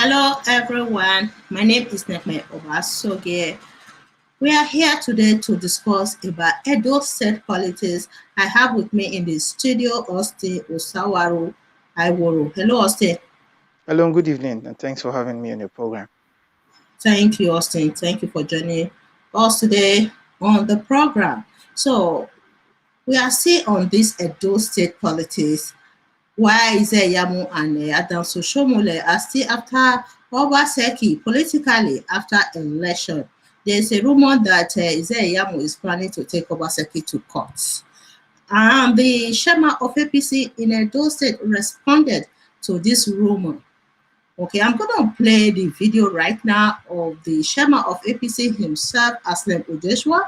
Hello everyone, my name is Nekme Obaseki. We are here today to discuss about Edo State politics. I have with me in the studio Austin Osawaru Iworo. Hello Austin. Hello, and good evening, and thanks for having me on your program. Thank you Austin. Thank you for joining us today on the program. So we are still on this Edo State politics. Why Ize Iyamu and Oshiomhole are still after Obaseki politically after election. There's a rumor that Ize Iyamu is planning to take Obaseki to court. And the chairman of APC in Edo State responded to this rumor. Okay, I'm going to play the video right now of the chairman of APC himself, Aslam Ujeshwa,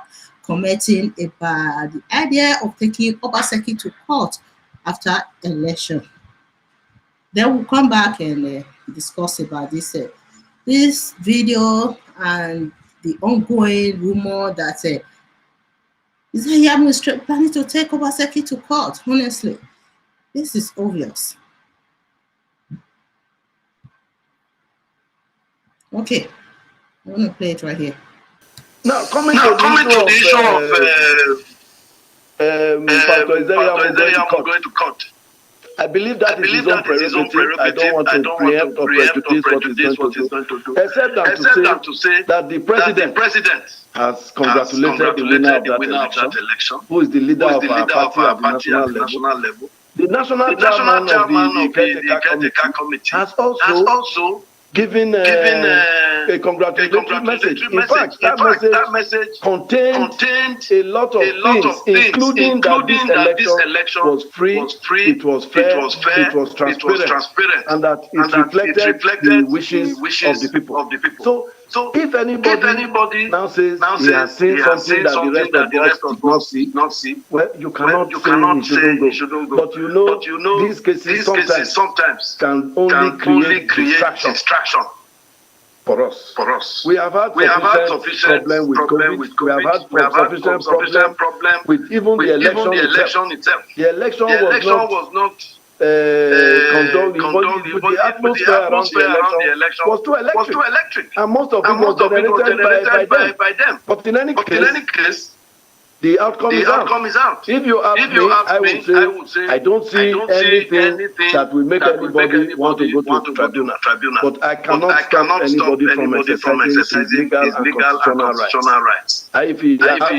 commenting about the idea of taking Obaseki to court after election. Then we'll come back and discuss about this video and the ongoing rumor that Ize Iyamu is planning to take Obaseki to court. Honestly, this is obvious. Okay, I'm going to play it right here. Now, coming to the issue of Pastor Ize Iyamu going to court. I believe that is his own prerogative. I don't want to preempt or prejudice what he's going to do. Except to say that the president has congratulated the winner of that election, who is the leader of our party at the national level. The national chairman of the caretaker committee has also given a congratulatory message. In fact, that message contained a lot of things, including that this election was free, it was fair, it was transparent, and that it reflected the wishes of the people. So if anybody now says he has seen something that the rest of us did not see, well, you cannot say he shouldn't go. But you know, these cases sometimes can only create distraction for us. We have had sufficient problem with COVID. We have had sufficient problem with even the election itself. The election was not condoned. The atmosphere around the election was too electric. And most of it was generated by them. But in any case, the outcome is out. If you ask me, I would say I don't see anything that will make anybody want to go to tribunal. But I cannot stop anybody from exercising his legal and constitutional rights. If you ask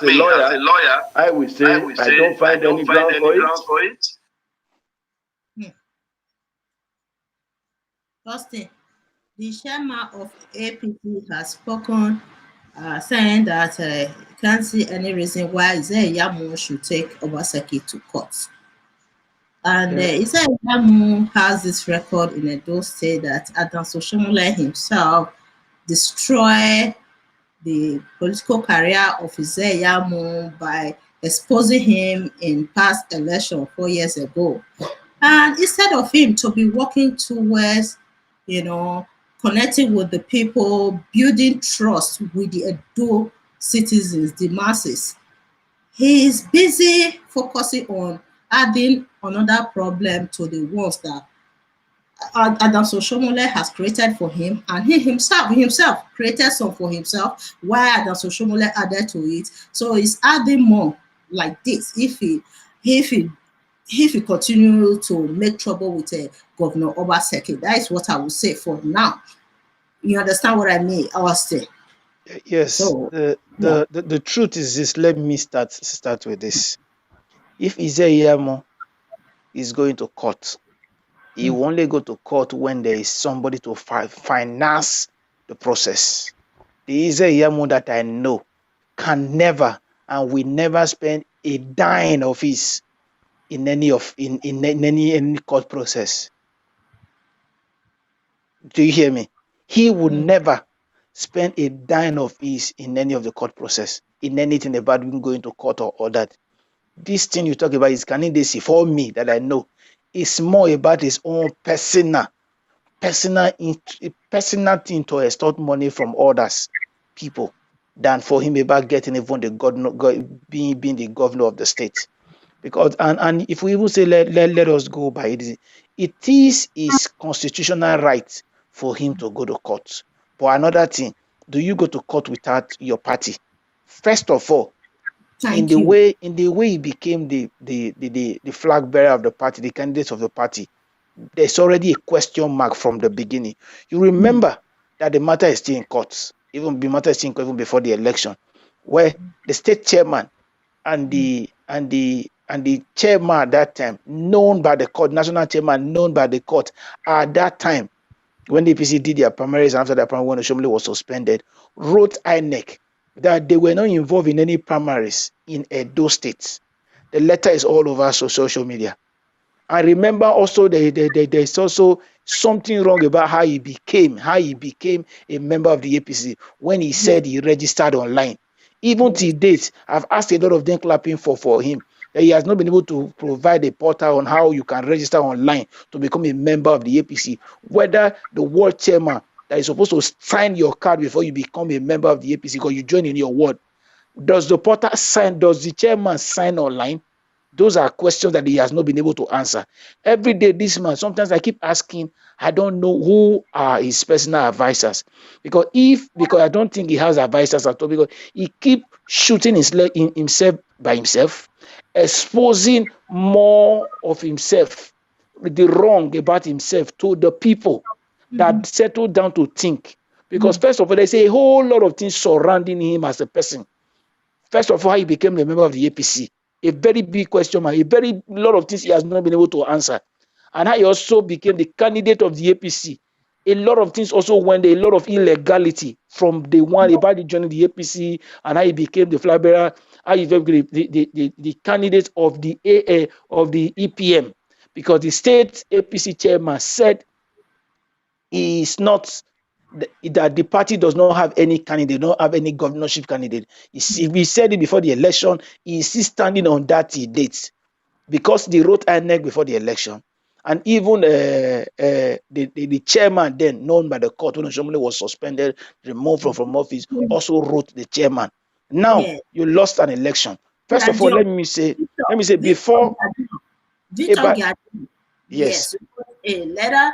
me as a lawyer, I will say I don't find any grounds for it. Austin, the chairman of APC has spoken, saying that he can't see any reason why Ize Iyamu should take Obaseki to court. And Ize Iyamu has this record in Edo State that Oshiomhole himself destroyed the political career of Ize Iyamu by exposing him in past election 4 years ago. And instead of him to be working towards connecting with the people, building trust with the Edo citizens, the masses, he is busy focusing on adding another problem to the ones that Oshiomhole has created for him, and he himself created some for himself, while Oshiomhole added to it. So he's adding more like this if he continue to make trouble with Governor Obaseki. That is what I would say for now. You understand what I mean, Austin? Yes. So, the truth is this. Let me start with this. If Ize Iyamu is going to court, he will only go to court when there is somebody to finance the process. The Ize Iyamu that I know can never and will never spend a dime of his in any court process. Do you hear me? He would never spend a dime of his in any of the court process, in anything about him going to court or that. This thing you talk about is candidacy for me that I know. It's more about his own personal thing to extort money from others, people, than for him about getting even the governor, being the governor of the state. Because and if we even say let us go by it, it is his constitutional right for him to go to court. But another thing, do you go to court without your party? First of all, in the way he became the flag bearer of the party, the candidate of the party, there's already a question mark from the beginning. You remember that the matter is still in courts, even before the election, where the state chairman and the chairman at that time, known by the court, national chairman known by the court, at that time, when the APC did their primaries and after that primary when Oshiomhole was suspended, wrote INEC that they were not involved in any primaries in Edo State. The letter is all over social media. I remember also there's also something wrong about how he became a member of the APC when he said he registered online. Even to date, I've asked a lot of them clapping for him. That he has not been able to provide a portal on how you can register online to become a member of the APC. Whether the ward chairman that is supposed to sign your card before you become a member of the APC because you join in your ward, does the chairman sign online? Those are questions that he has not been able to answer. Every day this man, sometimes I keep asking, I don't know who are his personal advisors. Because I don't think he has advisors at all, because he keep shooting himself by himself, exposing more of himself, the wrong about himself to the people that settle down to think. Because first of all, there's a whole lot of things surrounding him as a person. First of all, how he became a member of the APC. A very big question mark, a very lot of things he has not been able to answer. And how he also became the candidate of the APC. A lot of things also went, a lot of illegality from the one about the joining the APC and how he became the flag bearer, how he became the candidate of the EPM. Because the state APC chairman said he is not, that the party does not have any candidate, not have any governorship candidate. We said it before the election, he is still standing on that date because they wrote INEC before the election. And even the chairman then, known by the court when Oshiomhole was suspended, removed from office, also wrote the chairman. Now, you lost an election. First of all, let me say before... Victor, yes, a letter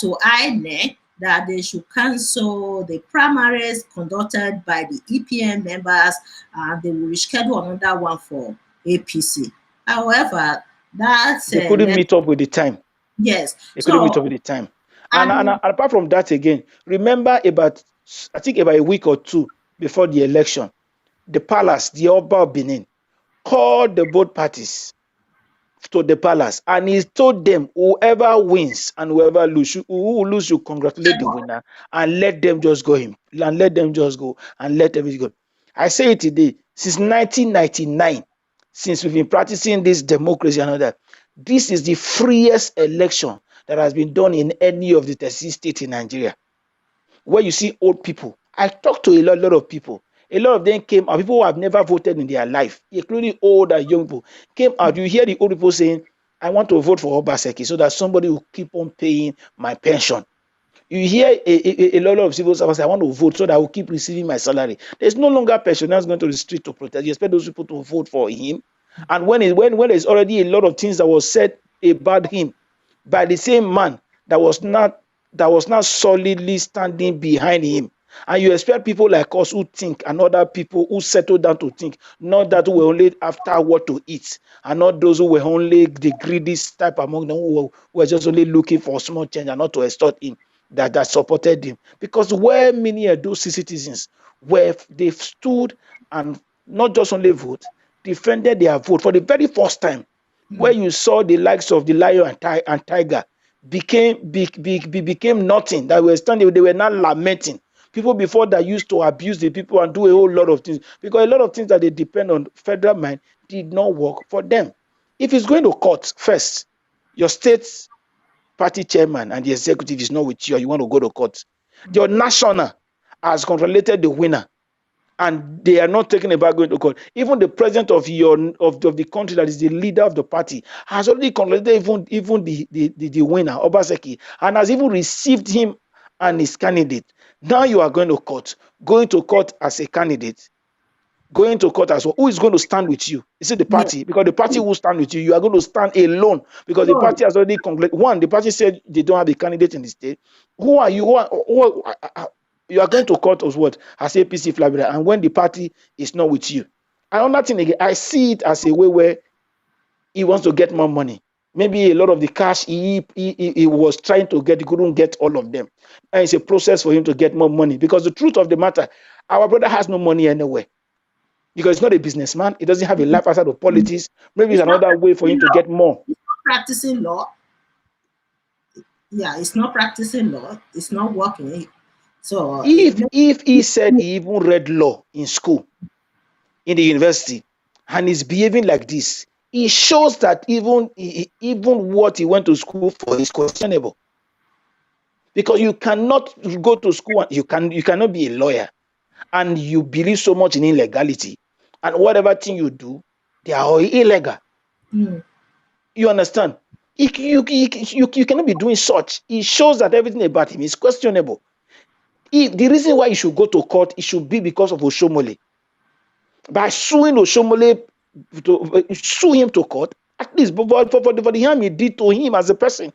to INEC that they should cancel the primaries conducted by the EPM members, and they will reschedule another one for APC. However, they couldn't meet up with the time. Yes, they couldn't meet up with the time. And apart from that, again, remember about a week or two before the election, the palace, the Oba of Benin, called the both parties to the palace, and he told them whoever wins and whoever lose, who lose, you congratulate the winner and let them just go and let everything go. I say it today, since 1999, since we've been practicing this democracy and all that, this is the freest election that has been done in any of the 36 states in Nigeria. Where you see old people, I talked to a lot of people. A lot of them came out, people who have never voted in their life, including old and young people, came out. You hear the old people saying, I want to vote for Obaseki so that somebody will keep on paying my pension. You hear a lot of civil servants say, I want to vote so that I will keep receiving my salary. There's no longer pensioners going to the street to protest. You expect those people to vote for him. And when there's already a lot of things that was said about him by the same man that was not solidly standing behind him. And you expect people like us who think, and other people who settle down to think, not that who were only after what to eat, and not those who were only the greedy type among them who were just only looking for small change and not to extort him, that supported him. Because where many of those citizens, where they stood and not just only vote, defended their vote for the very first time, where you saw the likes of the lion and tiger became nothing, that were standing, they were not lamenting. People before that used to abuse the people and do a whole lot of things, because a lot of things that they depend on federal mind did not work for them. If it's going to court, first, your state party chairman and the executive is not with you, and you want to go to court. Your national has congratulated the winner, and they are not talking about going to court. Even the president of the country, that is the leader of the party, has already congratulated even the winner, Obaseki, and has even received him and his candidate. Now you are going to court as a candidate. going to court as well. Who is going to stand with you? Is it the party? Because the party will stand with you. You are going to stand alone because the party has already concluded. One, the party said they don't have a candidate in the state. Who are you? You are going to court as what? As APC flag bearer, and when the party is not with you. Another thing again, I see it as a way where he wants to get more money. Maybe a lot of the cash he was trying to get, he couldn't get all of them. And it's a process for him to get more money. Because the truth of the matter, our brother has no money anywhere. Because he's not a businessman. He doesn't have a life outside of politics. Maybe it's another way for him to get more. He's not practicing law. Yeah, it's not practicing law. It's not working. So if he said he even read law in school, in the university, and is behaving like this, it shows that even what he went to school for is questionable. Because you cannot go to school and you cannot be a lawyer and you believe so much in illegality, and whatever thing you do, they are all illegal. You understand? You cannot be doing such. It shows that everything about him is questionable. If the reason why he should go to court, it should be because of Oshiomhole. By suing Oshiomhole, sue him to court, at least for the harm he did to him as a person.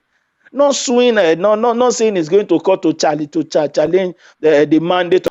Not suing, not saying he's going to court to challenge the mandate.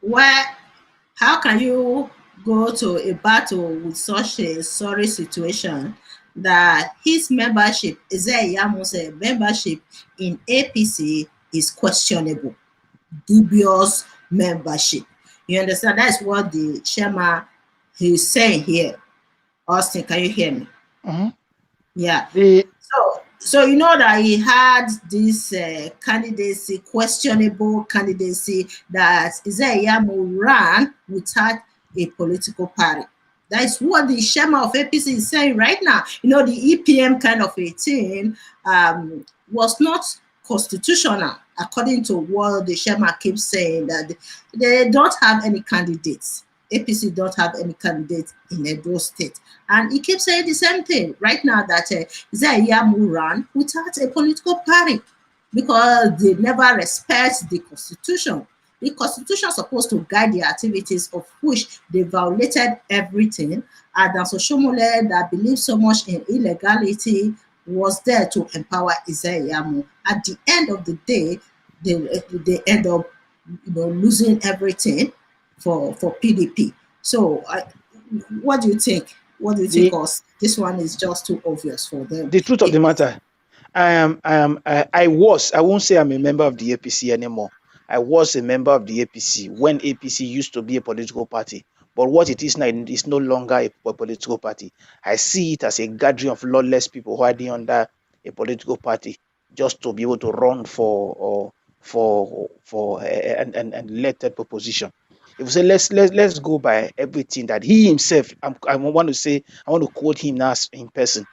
Well, how can you go to a battle with such a sorry situation that his membership, Ize Iyamu's membership in APC is questionable, dubious membership? You understand? That's what the chairman is saying here. Austin, can you hear me? Yeah. So you know that he had this candidacy, questionable candidacy, that Ize Iyamu ran without a political party. That is what the chairman of APC is saying right now. You know, the EPM kind of a thing was not constitutional, according to what the chairman keeps saying, that they don't have any candidates. APC don't have any candidates in Edo State. And he keeps saying the same thing right now, that Ize Iyamu ran without a political party because they never respect the Constitution. The Constitution is supposed to guide the activities, of which they violated everything. And Oshiomhole, that believes so much in illegality, was there to empower Ize Iyamu. At the end of the day, they end up losing everything for PDP. So what do you think? What do you think? Because this one is just too obvious for them. The truth of the matter, I won't say I'm a member of the APC anymore. I was a member of the APC when APC used to be a political party. But what it is now is no longer a political party. I see it as a gathering of lawless people hiding under a political party just to be able to run for an elected proposition. If we say let's go by everything that he himself, I want to quote him now in person.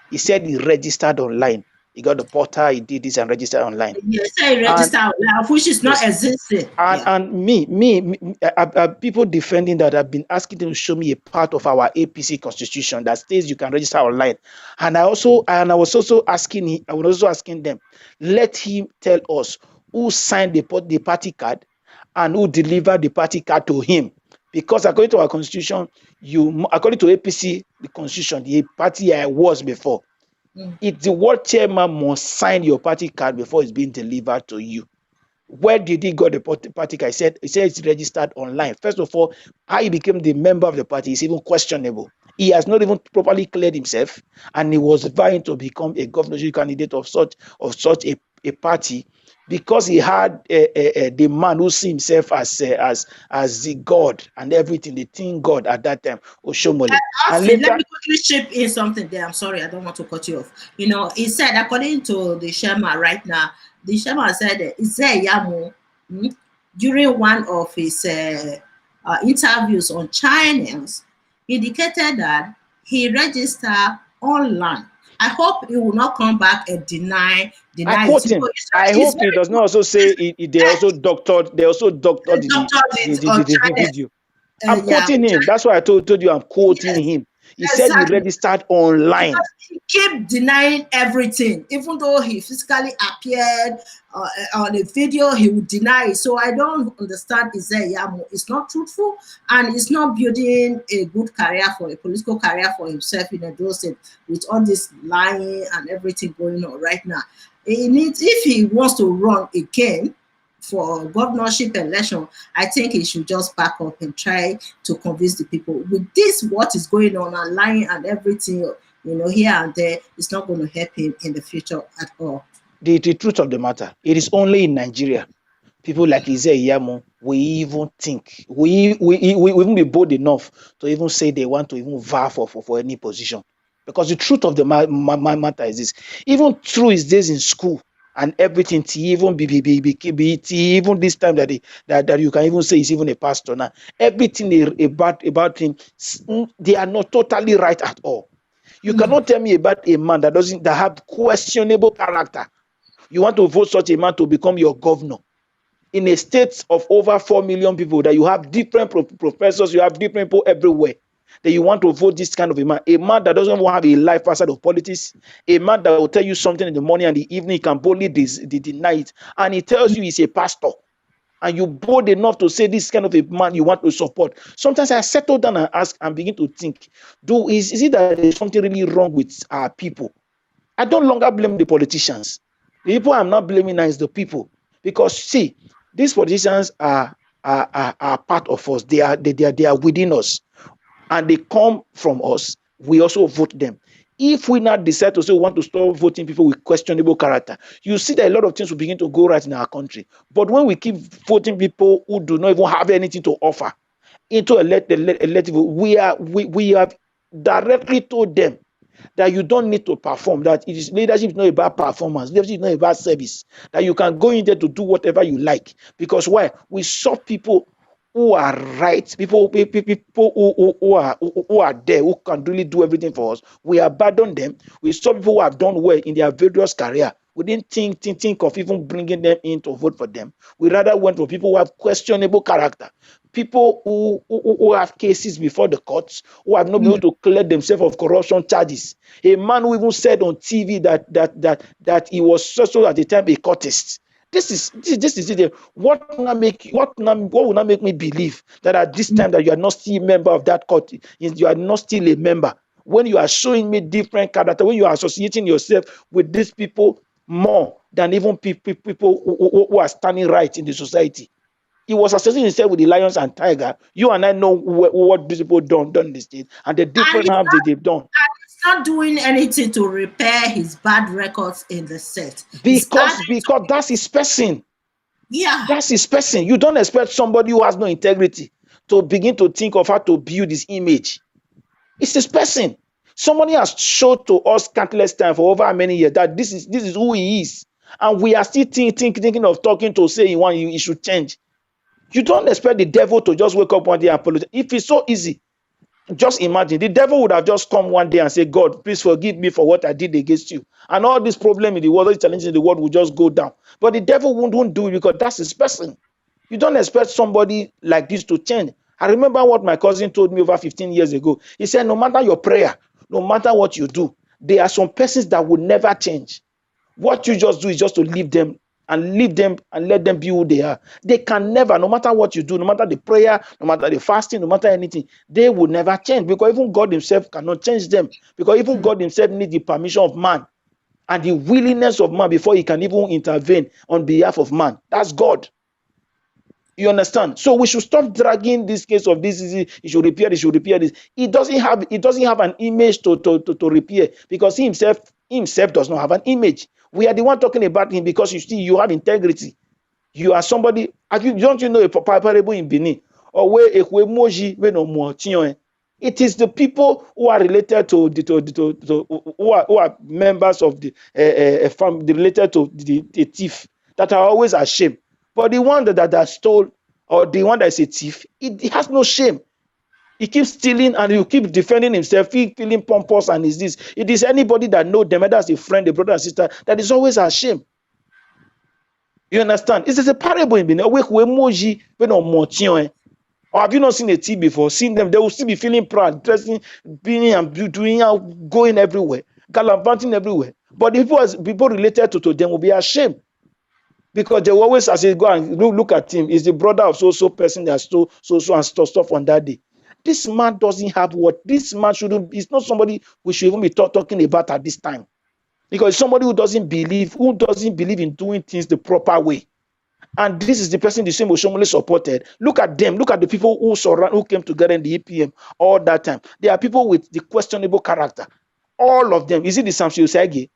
He said he registered online. He got the portal, he did this and registered online. Yes, he registered online, which is not existing. And people defending that have been asking them to show me a part of our APC constitution that states you can register online. And I was also asking them, let him tell us who signed the party card and who delivered the party card to him. Because according to our constitution, according to APC, the constitution, the party I was before, it's the ward chairman must sign your party card before it's being delivered to you. Where did he got the party card? He said it's registered online. First of all, how he became the member of the party is even questionable. He has not even properly cleared himself, and he was vying to become a governorship candidate of such a party, because he had the man who see himself as the God and everything, the thing God at that time, Oshiomhole. And later, let me quickly chip in something there. I'm sorry, I don't want to cut you off. He said, according to the chairman right now, the chairman said Ize Iyamu, during one of his interviews on channels indicated that he registered online. I hope he will not come back and deny I it. quote him. I hope he does not also say they also doctored doctored it on the channel. video. I'm Yeah, quoting him. That's why I told you I'm quoting yes, him. He said he exactly. registered online. Because he kept denying everything, even though he physically appeared on a video, he would deny it. So I don't understand Ize Iyamu. It's not truthful, and it's not building a good career for a political career for himself in Edo State with all this lying and everything going on right now. He needs, if he wants to run again for governorship election, I think he should just back up and try to convince the people. With this, what is going on and lying and everything, here and there, it's not going to help him in the future at all. The truth of the matter, it is only in Nigeria people like Ize Iyamu we even think we even be bold enough to even say they want to even vie for any position. Because the truth of the matter is this: even through his days in school and everything, even even this time that you can even say he's even a pastor now, everything about him, they are not totally right at all. You cannot tell me about a man that have questionable character. You want to vote such a man to become your governor in a state of over 4 million people, that you have different professors, you have different people everywhere, that you want to vote this kind of a man that doesn't want to have a life outside of politics, a man that will tell you something in the morning and the evening, he can boldly deny it, and he tells you he's a pastor, and you bold enough to say this kind of a man you want to support. Sometimes I settle down and ask and begin to think, is it that there's something really wrong with our people? I don't longer blame the politicians. The people I'm not blaming now is the people. Because see, these politicians are part of us. They are within us, and they come from us. We also vote them. If we now decide to say we want to stop voting people with questionable character, you see that a lot of things will begin to go right in our country. But when we keep voting people who do not even have anything to offer into elective, we have directly told them that you don't need to perform, that leadership is not about performance, leadership is not about service, that you can go in there to do whatever you like. Because why? We saw people who are right, people who are there, who can really do everything for us. We abandon them. We saw people who have done well in their various career. We didn't think of even bringing them in to vote for them. We rather went for people who have questionable character, people who have cases before the courts, who have not been able to clear themselves of corruption charges. A man who even said on TV that he was so at the time a courtist. This is it. What will not make me believe that at this time that you are not still a member of that court, you are not still a member, when you are showing me different character, when you are associating yourself with these people more than even people who are standing right in the society. He was associating himself with the lions and tiger. You and I know what these people done in the state and the different harm that they've done. And he's not doing anything to repair his bad records in the set. Because that's his person. Yeah. That's his person. You don't expect somebody who has no integrity to begin to think of how to build his image. It's his person. Somebody has showed to us countless times for over many years that this is who he is. And we are still thinking of talking to say he should change. You don't expect the devil to just wake up one day and apologize. If it's so easy, just imagine the devil would have just come one day and say, God, please forgive me for what I did against you. And all this problem in the world, all these challenges in the world will just go down. But the devil won't do it because that's his person. You don't expect somebody like this to change. I remember what my cousin told me over 15 years ago. He said, no matter your prayer, no matter what you do, there are some persons that will never change. What you just do is just to leave them and let them be who they are. They can never, no matter what you do, no matter the prayer, no matter the fasting, no matter anything, they will never change, because even God himself cannot change them, because even God himself needs the permission of man and the willingness of man before he can even intervene on behalf of man. That's God. You understand? So we should stop dragging this case of this. He should repair this. He doesn't have an image to repair, because he himself does not have an image. We are the one talking about him because you have integrity. You are somebody. Don't you know a parable in Benin? Or where it is the people who are related to who are members of the family related to the thief that are always ashamed. But the one that stole or the one that is a thief, he has no shame. He keeps stealing and he keep defending himself, feeling pompous, and is this. It is anybody that knows them, whether as a friend, a brother, and sister, that is always ashamed. You understand? It's a parable in Benin. Or have you not seen a thief before? Seen them, they will still be feeling proud, dressing, being and doing, going everywhere, gallivanting everywhere. But if people related to them will be ashamed. Because they always, as they go and look at him, is the brother of so person that stole so and stuff on that day. This man doesn't have what this man shouldn't. It's not somebody we should even be talking about at this time, because somebody who doesn't believe in doing things the proper way. And this is the person the same Oshiomhole supported. Look at them. Look at the people who came together in the EPM all that time. They are people with the questionable character. All of them. Is it the Samson Osage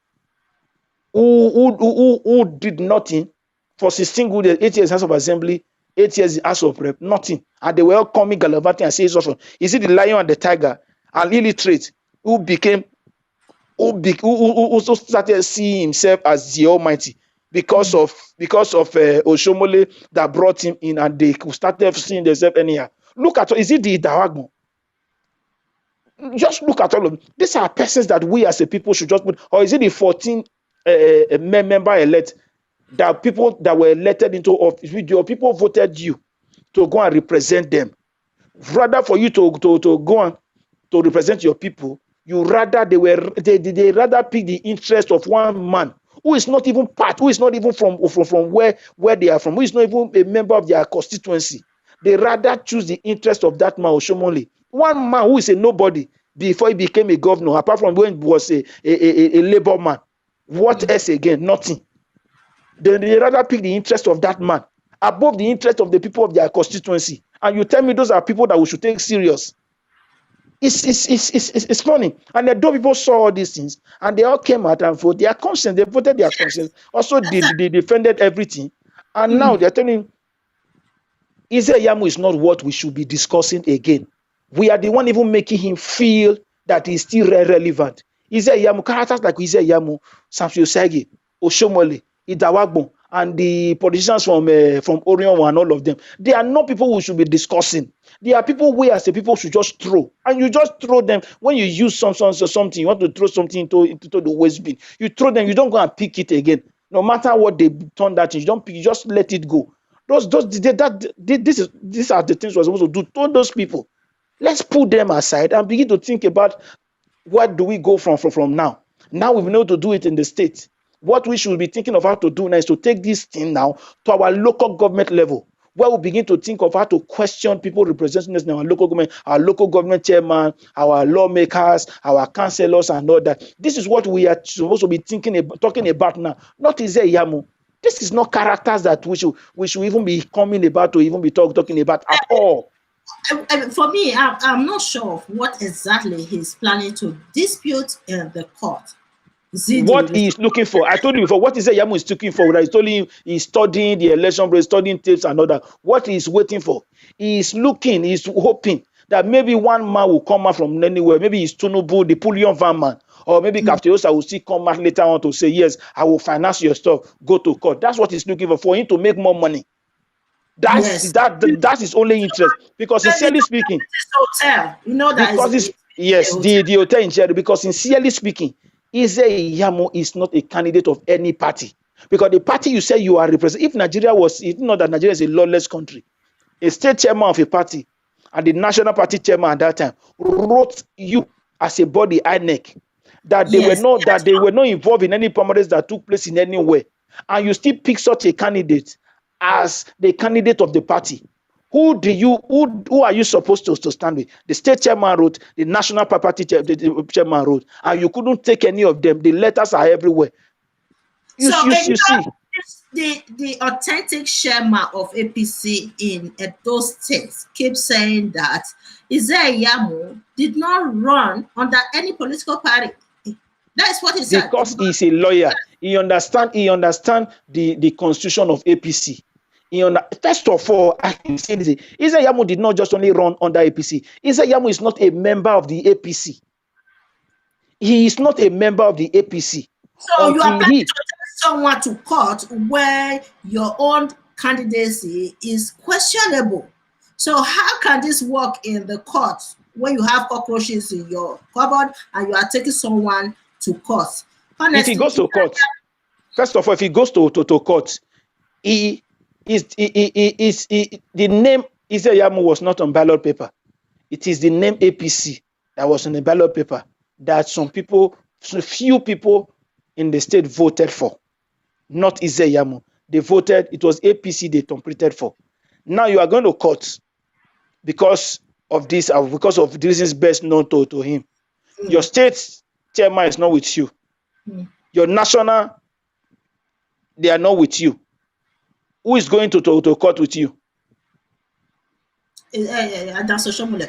who did nothing for 16 good years, 8 years House of Assembly, 8 years House of Rep, nothing. And they were all coming gallivanting and saying so. Is it the lion and the tiger, an illiterate who also started seeing himself as the Almighty because of Oshiomhole that brought him in, and they started seeing themselves anyhow. Look at, is it the Idawagbo? Just look at all of them. These are persons that we as a people should just put, or is it the 14 member elect? That people that were elected into office, your people voted you to go and represent them. Rather for you to go and to represent your people, they rather pick the interest of one man who is not even from where they are from, who is not even a member of their constituency. They rather choose the interest of that man, Oshiomhole. One man who is a nobody before he became a governor, apart from when he was a labor man. What else again? Nothing. They rather pick the interest of that man above the interest of the people of their constituency. And you tell me those are people that we should take serious. It's funny. And though people saw all these things and they all came out and voted their conscience, they voted their conscience. Also, they defended everything. And now they're telling Ize Iyamu is not what we should be discussing again. We are the one even making him feel that he's still relevant. Ize Iyamu, characters like Ize Iyamu, Samson Osage, Oshiomhole, Idawagbo, and the politicians from Orion and all of them, they are not people we should be discussing. They are people we as a people should just throw. And you just throw them. When you use something, you want to throw something into the waste bin, you throw them, you don't go and pick it again. No matter what they turn that in, you don't pick, you just let it go. These are the things we're supposed to do to those people. Let's put them aside and begin to think about what do we go from now. Now we've been able to do it in the state. What we should be thinking of how to do now is to take this thing now to our local government level, where we begin to think of how to question people representing us in our local government chairman, our lawmakers, our councillors, and all that. This is what we are supposed to be talking about now, not Ize Iyamu. This is not characters that we should even be coming about to even be talking about at all. For me, I'm not sure of what exactly he's planning to dispute in the court. What he is looking for, I told you before, what Ize Iyamu is looking for, I told him he's studying the election, he's studying tapes and all that. What he's waiting for, he's hoping that maybe one man will come out from anywhere, maybe it's Tinubu, the Pullion van man, or maybe Kafteosa will still come out later on to say, yes, I will finance your stuff, go to court. That's what he's looking for him to make more money. That's his only interest. Because sincerely speaking, hotel, you know that because the hotel in Jerry, because sincerely speaking, Ize Iyamu is not a candidate of any party. Because the party you say you are representing, if Nigeria that Nigeria is a lawless country, a state chairman of a party and the national party chairman at that time wrote you as a body INEC that they were not involved in any primaries that took place in anywhere, and you still pick such a candidate as the candidate of the party. Who are you supposed to stand with? The state chairman wrote, the national party chairman wrote, and you couldn't take any of them. The letters are everywhere. You see. The authentic chairman of APC in those states keeps saying that Ize Iyamu did not run under any political party. That's what he said. Because he's a lawyer. He understands the constitution of APC. First of all, I can say this: Ize Iyamu did not just only run under APC. Ize Iyamu is not a member of the APC. He is not a member of the APC. So you are planning to take someone to court where your own candidacy is questionable. So how can this work in the court when you have cockroaches in your cupboard and you are taking someone to court? Honestly, if he goes to court, first of all, if he goes to court, the name Ize Iyamu was not on ballot paper. It is the name APC that was on the ballot paper that few people in the state voted for, not Ize Iyamu. They voted, it was APC they completed for. Now you are going to court because of this, because of the reasons best known to him. Your state chairman is not with you. Your national, they are not with you. Who is going to court with you? Adam Oshiomhole.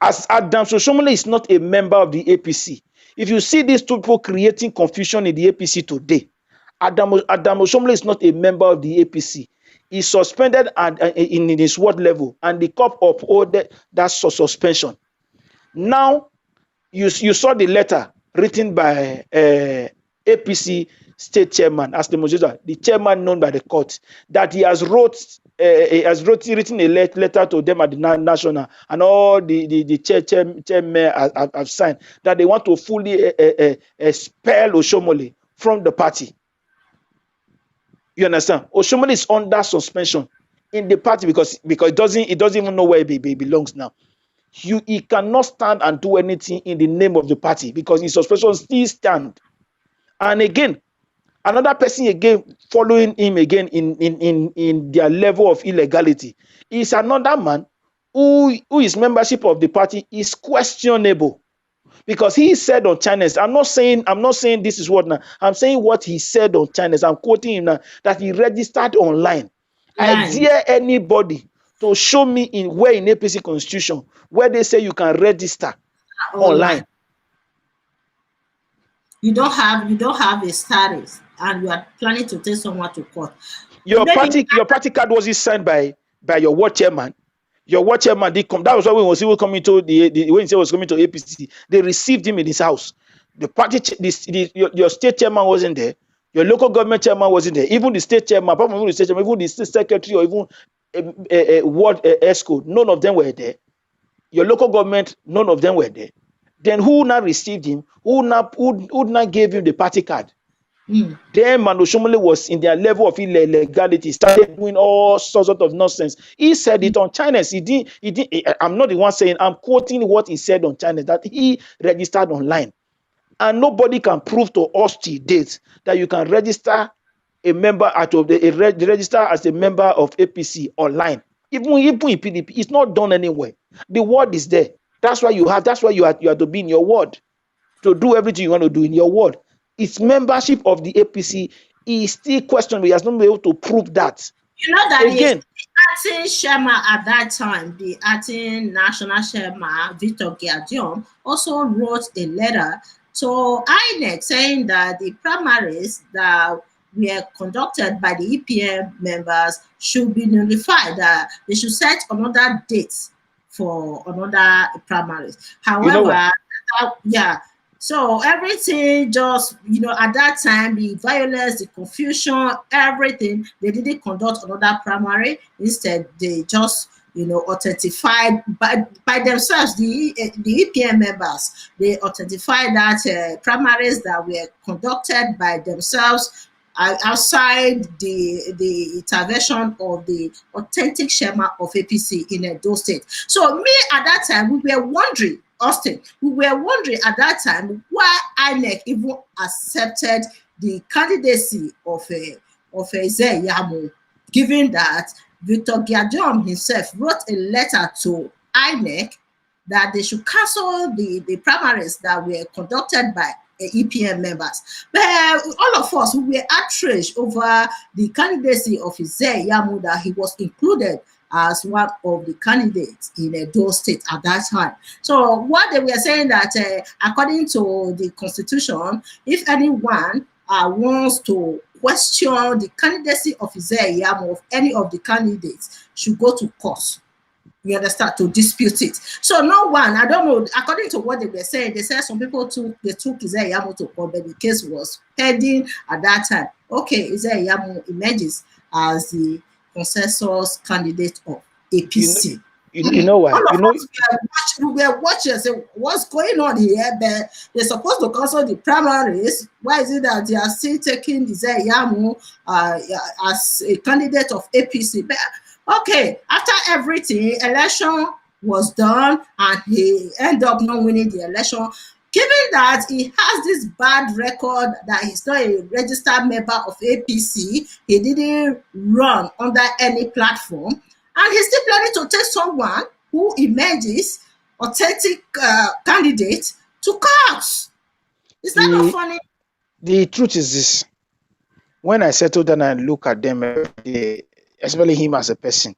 As Adam Oshiomhole is not a member of the APC. If you see these two people creating confusion in the APC today, Adam Oshiomhole is not a member of the APC. He's suspended in his ward level, and the COP upholded that suspension. Now, you saw the letter written by APC state chairman, as the chairman known by the court, that he has written a letter to them at the national, and all the chairmen have signed that they want to fully expel Oshiomhole from the party. You understand? Oshiomhole is under suspension in the party because it doesn't even know where he belongs now. He cannot stand and do anything in the name of the party because his suspension still stands. And again, another person again following him again in their level of illegality is another man who his membership of the party is questionable. Because he said on channels, I'm not saying this is what now. I'm saying what he said on channels. I'm quoting him now, that he registered online. I dare anybody to show me where in APC constitution where they say you can register online. You don't have a status, and you are planning to take someone to court. Your party card was signed by your ward chairman. Your ward chairman did come. That was why when he was coming to when he was coming to APC, they received him in his house. The party, your state chairman wasn't there. Your local government chairman wasn't there. Even the state chairman, apart from the state chairman, even the state secretary or even ward ESCO, none of them were there. Your local government, none of them were there. Then who now received him? Who now gave him the party card? Then Oshiomhole was in their level of illegality, started doing all sorts of nonsense. He said it on channels. He didn't. I'm not the one saying. I'm quoting what he said on channels, that he registered online, and nobody can prove to us to date that you can register a member register as a member of APC online. Even in PDP, it's not done anywhere. The word is there. That's why you have to be in your ward to do everything you want to do in your ward. Its membership of the APC is still questionable. He has not been able to prove that. You know that again, the acting chairman at that time, the acting national chairman, Victor Giadion, also wrote a letter to INEC saying that the primaries that were conducted by the EPM members should be notified, that they should set another date for another primaries. However, so everything just, at that time, the violence, the confusion, everything, they didn't conduct another primary. Instead, they just, authentified by themselves, the EPM members, they authentified that primaries that were conducted by themselves outside the intervention of the authentic chairman of APC in Edo State. So me, at that time, we were wondering, Austin, we were wondering at that time why INEC even accepted the candidacy of Ize Iyamu, given that Victor Giadion himself wrote a letter to INEC that they should cancel the primaries that were conducted by EPM members. But all of us, we were outraged over the candidacy of Ize Iyamu, that he was included as one of the candidates in Edo State at that time. So what they were saying that according to the constitution, if anyone wants to question the candidacy of Ize Iyamu, of any of the candidates, should go to court. You understand, to dispute it. So no one, I don't know, according to what they were saying, they said some people took Ize Iyamu to court, but the case was pending at that time. Okay, Ize Iyamu emerges as the consensus candidate of APC. You know why? All of You know, us we were watching and say, what's going on here? They're supposed to cancel the primaries. Why is it that they are still taking Ize Iyamu as a candidate of APC? But, okay, after everything, election was done and he ended up not winning the election. Given that he has this bad record, that he's not a registered member of APC, he didn't run under any platform, and he's still planning to take someone who emerges authentic candidate to court. Is that not funny? The truth is this. When I settle down and look at them, especially him as a person,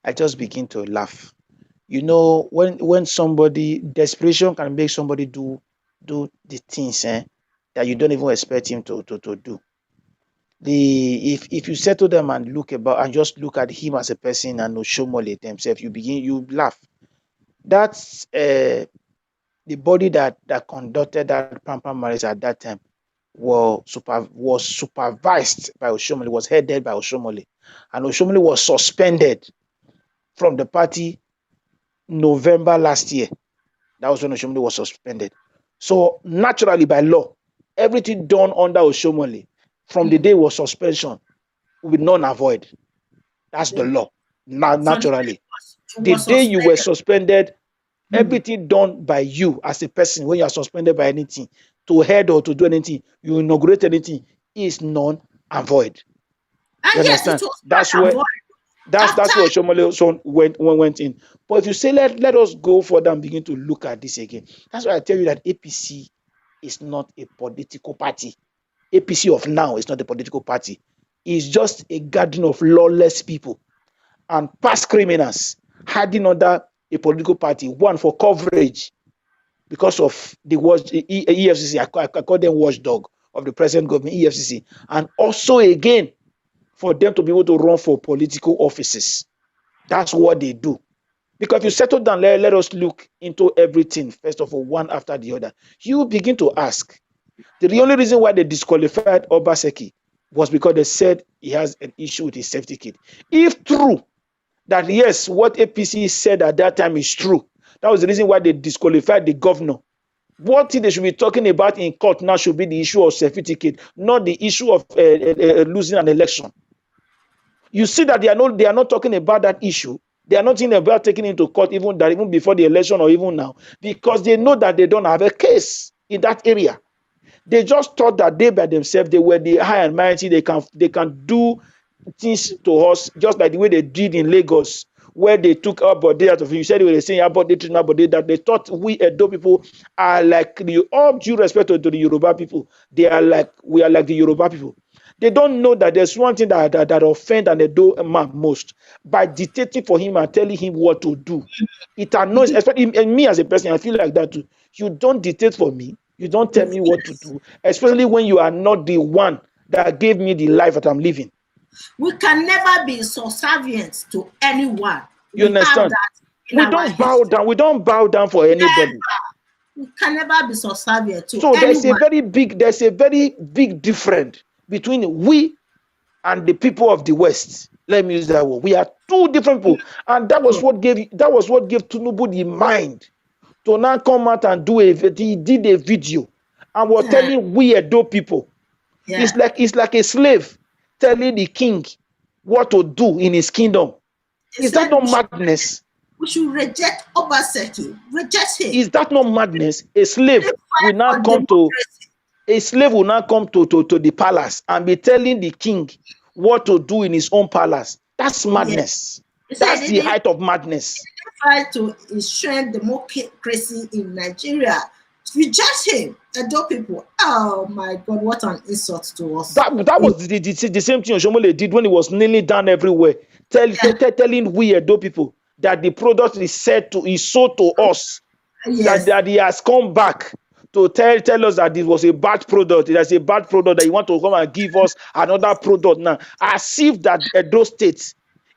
I just begin to laugh. You know, when somebody, desperation can make somebody do the things that you don't even expect him to do. If you settle them and look about and just look at him as a person and Oshiomhole themselves, you laugh. That's the body that conducted that pamper marriage at that time was supervised by Oshiomhole, was headed by Oshiomhole, and Oshiomhole was suspended from the party November last year. That was when Oshiomhole was suspended. So naturally, by law, everything done under Oshiomhole from the day was suspension will none avoid. That's the law. Naturally, the day you were suspended, everything done by you as a person when you are suspended by anything, to head or to do anything, you inaugurate anything, is none and void. And you understand? That's where Oshiomhole went in. But if you say let us go further and begin to look at this again, that's why I tell you that APC is not a political party. APC of now is not a political party. It's just a gathering of lawless people and past criminals hiding under a political party, one for coverage because of the EFCC, I call them watchdog of the present government, EFCC, and also again for them to be able to run for political offices. That's what they do. Because if you settle down, let us look into everything, first of all, one after the other. You begin to ask. The only reason why they disqualified Obaseki was because they said he has an issue with his safety kit. If true that yes, what APC said at that time is true, that was the reason why they disqualified the governor. What they should be talking about in court now should be the issue of safety kit, not the issue of losing an election. You see that they are not talking about that issue. They are not thinking about taking it into court even before the election or even now, because they know that they don't have a case in that area. They just thought that they by themselves, they were the high and mighty. They can do things to us just like the way they did in Lagos, where they took our body out of it. You said they were saying about they treat our body, that they thought we Edo people are like all due respect to the Yoruba people. We are like the Yoruba people. They don't know that there's one thing that offend an Edo man most, by dictating for him and telling him what to do. It annoys, especially me as a person. I feel like that too. You don't dictate for me. You don't tell me what to do, especially when you are not the one that gave me the life that I'm living. We can never be subservient to anyone. You understand? We don't bow down. We don't bow down for anybody. Never. We can never be subservient to anyone. So there's a very big difference between we and the people of the West. Let me use that word. We are two different people, and that was what gave Tinubu the mind to now come out and he did a video and was telling we Edo people. Yeah. It's like a slave telling the king what to do in his kingdom. Is that not madness? We should reject Obaseki. Reject him. Is that not madness? A slave will now come to the palace and be telling the king what to do in his own palace. That's madness. Yes. That's the height of madness. Try to enshrine democracy in Nigeria. Reject him. Edo people. Oh my God, what an insult to us. That was the same thing Oshiomhole did when he was kneeling down everywhere, telling we Edo people that the product is sold to us. Yes. That he has come back to tell us that it was a bad product. It is a bad product, that you want to come and give us another product now. As if that Edo State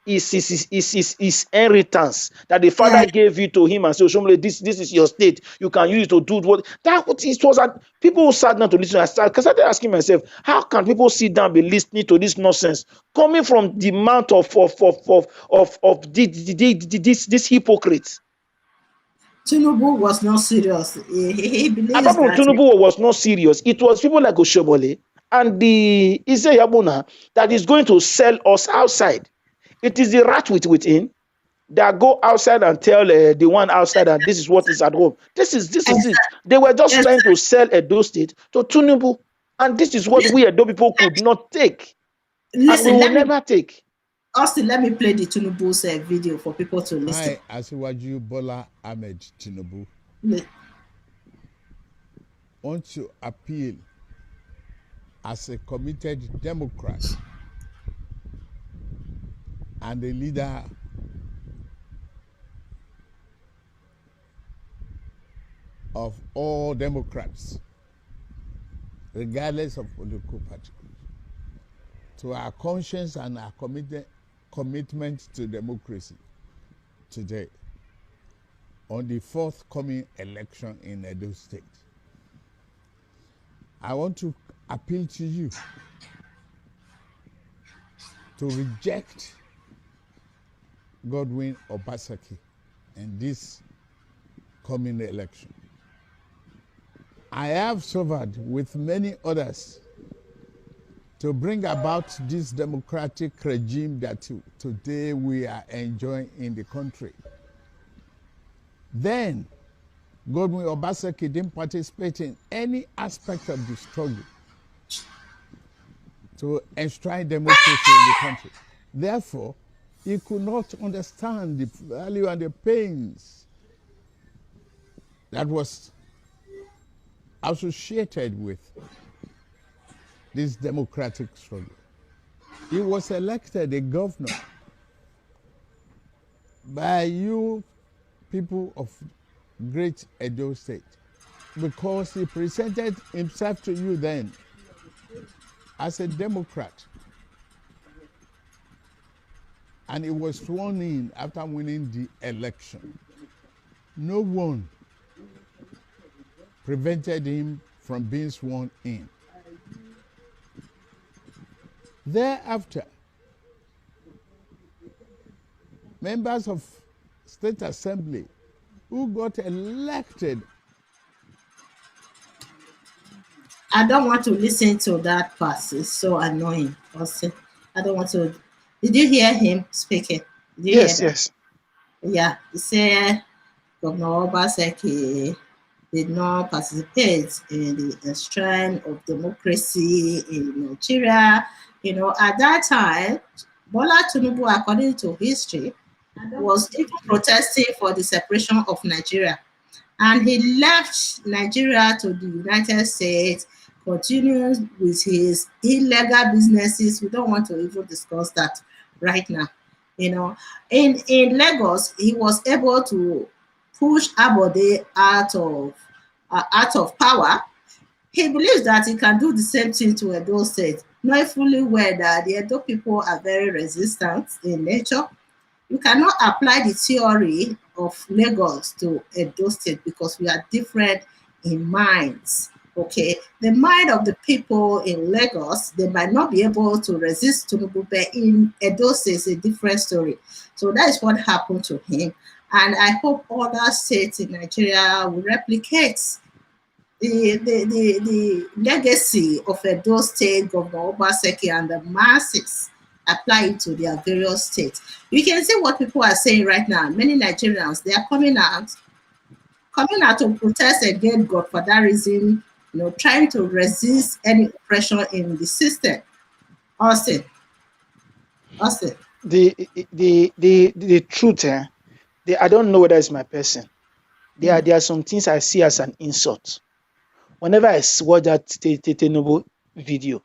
is his inheritance that the father gave you to him and said, Oshiomhole, this is your state. You can use it to do what it was. People who sat down to listen. I started asking myself, how can people sit down and be listening to this nonsense coming from the mouth of this hypocrites? Tinubu was not serious. He believes Apart from that Tinubu was not serious, it was people like Oshiomhole and the Ize Iyamu that is going to sell us outside. It is the rat within that go outside and tell the one outside that this is what is at home. This is it. They were just trying to sell Edo State to Tinubu, and this is what we Edo people could not take. Listen, and we will never take. Austin, let me play the Tinubu's video for people to listen. Hi, Asiwaju Bola Ahmed Tinubu. Want to appeal as a committed Democrat and a leader of all Democrats, regardless of political party, to our conscience and our commitment to democracy today on the forthcoming election in Edo State. I want to appeal to you to reject Godwin Obaseki in this coming election. I have suffered with many others to bring about this democratic regime that today we are enjoying in the country. Then, Godwin Obaseki didn't participate in any aspect of the struggle to enshrine democracy in the country. Therefore, he could not understand the value and the pains that was associated with this democratic struggle. He was elected a governor by you people of Great Edo State because he presented himself to you then as a Democrat, and he was sworn in after winning the election. No one prevented him from being sworn in. Thereafter, members of State Assembly who got elected. I don't want to listen to that part. It's so annoying. I don't want to. Did you hear him speaking? Yes, yes. Yeah, he said Governor Obaseki did not participate in the shrine of democracy in Nigeria. You know, at that time, Bola Tinubu, according to history, was even protesting for the separation of Nigeria. And he left Nigeria to the United States, continues with his illegal businesses. We don't want to even discuss that right now. You know, in Lagos, he was able to push Abode out of power. He believes that he can do the same thing to Edo State, knowing fully well that the Edo people are very resistant in nature. You cannot apply the theory of Lagos to Edo State because we are different in minds. Okay, the mind of the people in Lagos, they might not be able to resist Tinubu, but in Edo State, it's a different story. So that is what happened to him. And I hope other states in Nigeria will replicate the legacy of Edo State, Governor Obaseki, and the masses apply it to their various states. You can see what people are saying right now. Many Nigerians, they are coming out to protest against godfatherism, you know, trying to resist any oppression in the system. Austin. The truth, I don't know whether it's my person. There are some things I see as an insult. Whenever I watch that Tinubu video,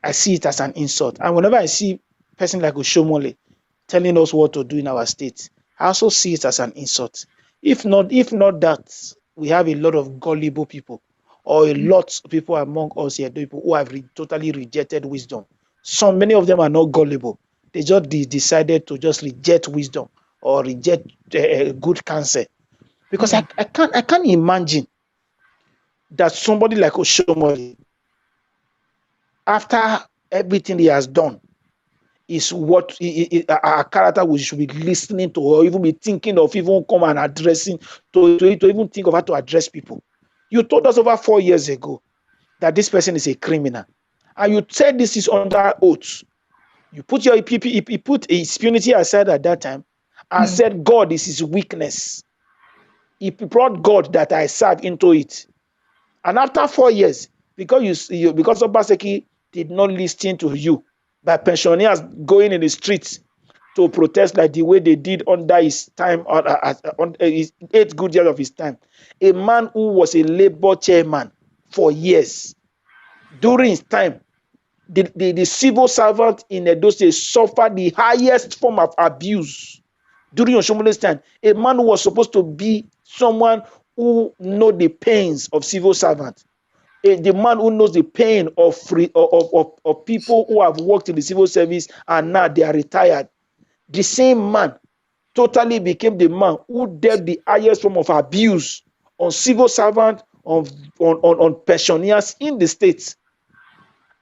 I see it as an insult. And whenever I see a person like Oshiomhole telling us what to do in our state, I also see it as an insult. If not that, we have a lot of gullible people, or a lot of people among us here, people who have totally rejected wisdom. Many of them are not gullible. They just decided to just reject wisdom or reject good counsel. Because I can't imagine that somebody like Oshiomhole, after everything he has done, is what a character we should be listening to, or even be thinking of, even come and addressing, to even think of how to address people. You told us over 4 years ago that this person is a criminal, and you said this is under oath. You put your he put his purity aside at that time, and said God is his weakness. He brought God that I serve into it. And after 4 years, because Obaseki did not listen to you, by pensioners going in the streets to protest like the way they did under his time, on his 8 good years of his time, a man who was a labor chairman for years, during his time, the civil servant in Edo State suffered the highest form of abuse during Oshiomhole's time. A man who was supposed to be someone who knows the pains of civil servants, the man who knows the pain of people who have worked in the civil service and now they are retired. The same man totally became the man who dealt the highest form of abuse on civil servants, on pensioners in the states.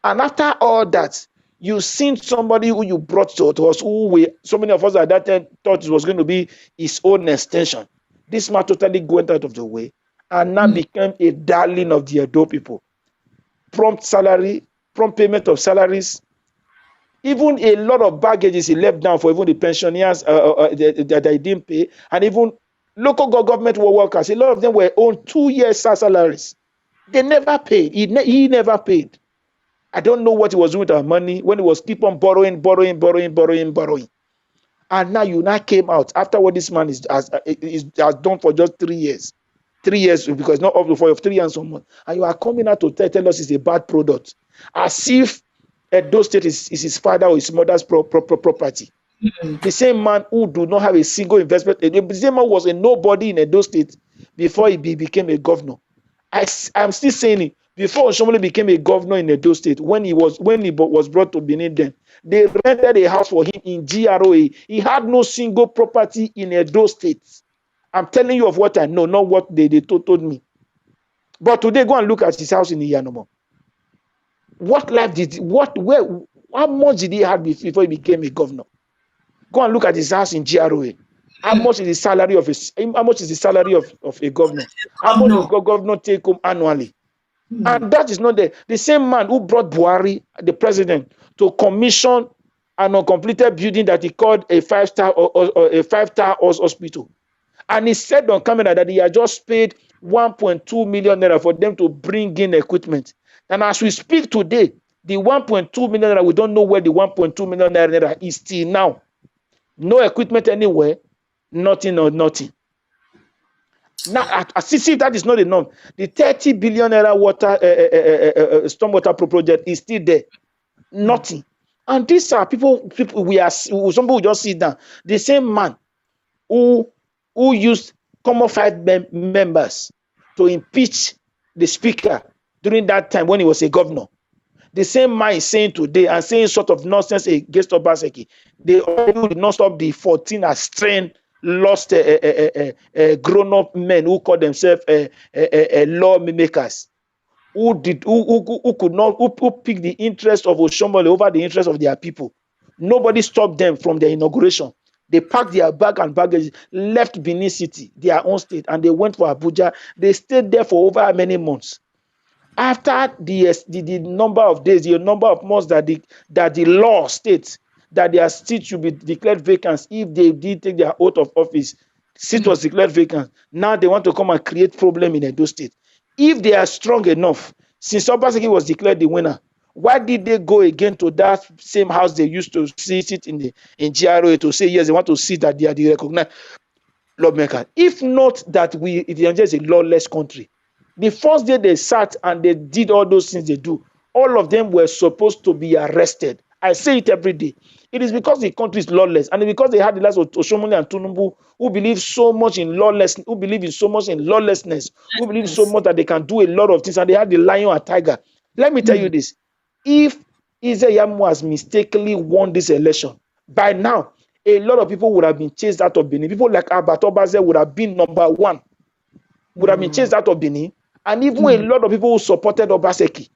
And after all that, you've seen somebody who you brought to us, so many of us at that time thought it was going to be his own extension. This man totally went out of the way and now became a darling of the Edo people. Prompt salary, prompt payment of salaries, even a lot of baggages he left down for even the pensioners that they didn't pay, and even local government workers. A lot of them were on 2 years salaries. They never paid. He never paid. I don't know what he was doing with our money when he was keep on borrowing. And now you came out after what this man has done for just 3 years. 3 years, because not up to 4 of 3 years so much. And you are coming out to tell us it's a bad product. As if Edo State is his father or his mother's property. The same man who do not have a single investment. The same man was a nobody in Edo State before he became a governor. I'm still saying it. Before Oshiomhole became a governor in Edo State, when he was brought to Benin, then they rented a house for him in GROA. He had no single property in Edo State. I'm telling you of what I know, not what they told me. But today, go and look at his house in Iyamu. What life how much did he have before he became a governor? Go and look at his house in GROA. How much is the salary of a governor? How much does the governor take home annually? And that is not the same man who brought Buhari, the president, to commission an uncompleted building that he called a 5-star hospital. And he said on camera that he had just paid 1.2 million naira for them to bring in equipment. And as we speak today, the 1.2 million naira, we don't know where the 1.2 million naira is still now. No equipment anywhere, nothing or nothing. Now, see, that is not enough. The 30 billion naira stormwater project is still there. Nothing. And these are people some people just sit down. The same man who used common 5 members to impeach the speaker during that time when he was a governor. The same man is saying today and saying sort of nonsense against Obaseki. They already did not stop the 14 strained, lost grown-up men who call themselves lawmakers, who picked the interest of Oshiomhole over the interest of their people. Nobody stopped them from their inauguration. They packed their bag and baggage, left Benin City, their own state, and they went for Abuja. They stayed there for over many months. After the number of days, the number of months that the law states that their seat should be declared vacant if they did take their oath of office, seat was declared vacant. Now they want to come and create problem in Edo State. If they are strong enough, since Obaseki was declared the winner, why did they go again to that same house they used to sit in GROA to say yes, they want to see that they are the recognized lawmaker? If not that Nigeria is a lawless country. The first day they sat and they did all those things they do, all of them were supposed to be arrested. I say it every day. It is because the country is lawless, and because they had the likes of Oshiomhole and Tinubu, who believe so much in lawlessness, who believe in so much in lawlessness, who believe so much that they can do a lot of things, and they had the lion and tiger. Let me tell you this: if Ize Iyamu has mistakenly won this election, By now, a lot of people would have been chased out of Benin. People like Abatobaze would have been number one, would have been chased out of Benin. And even a lot of people who supported Obaseki,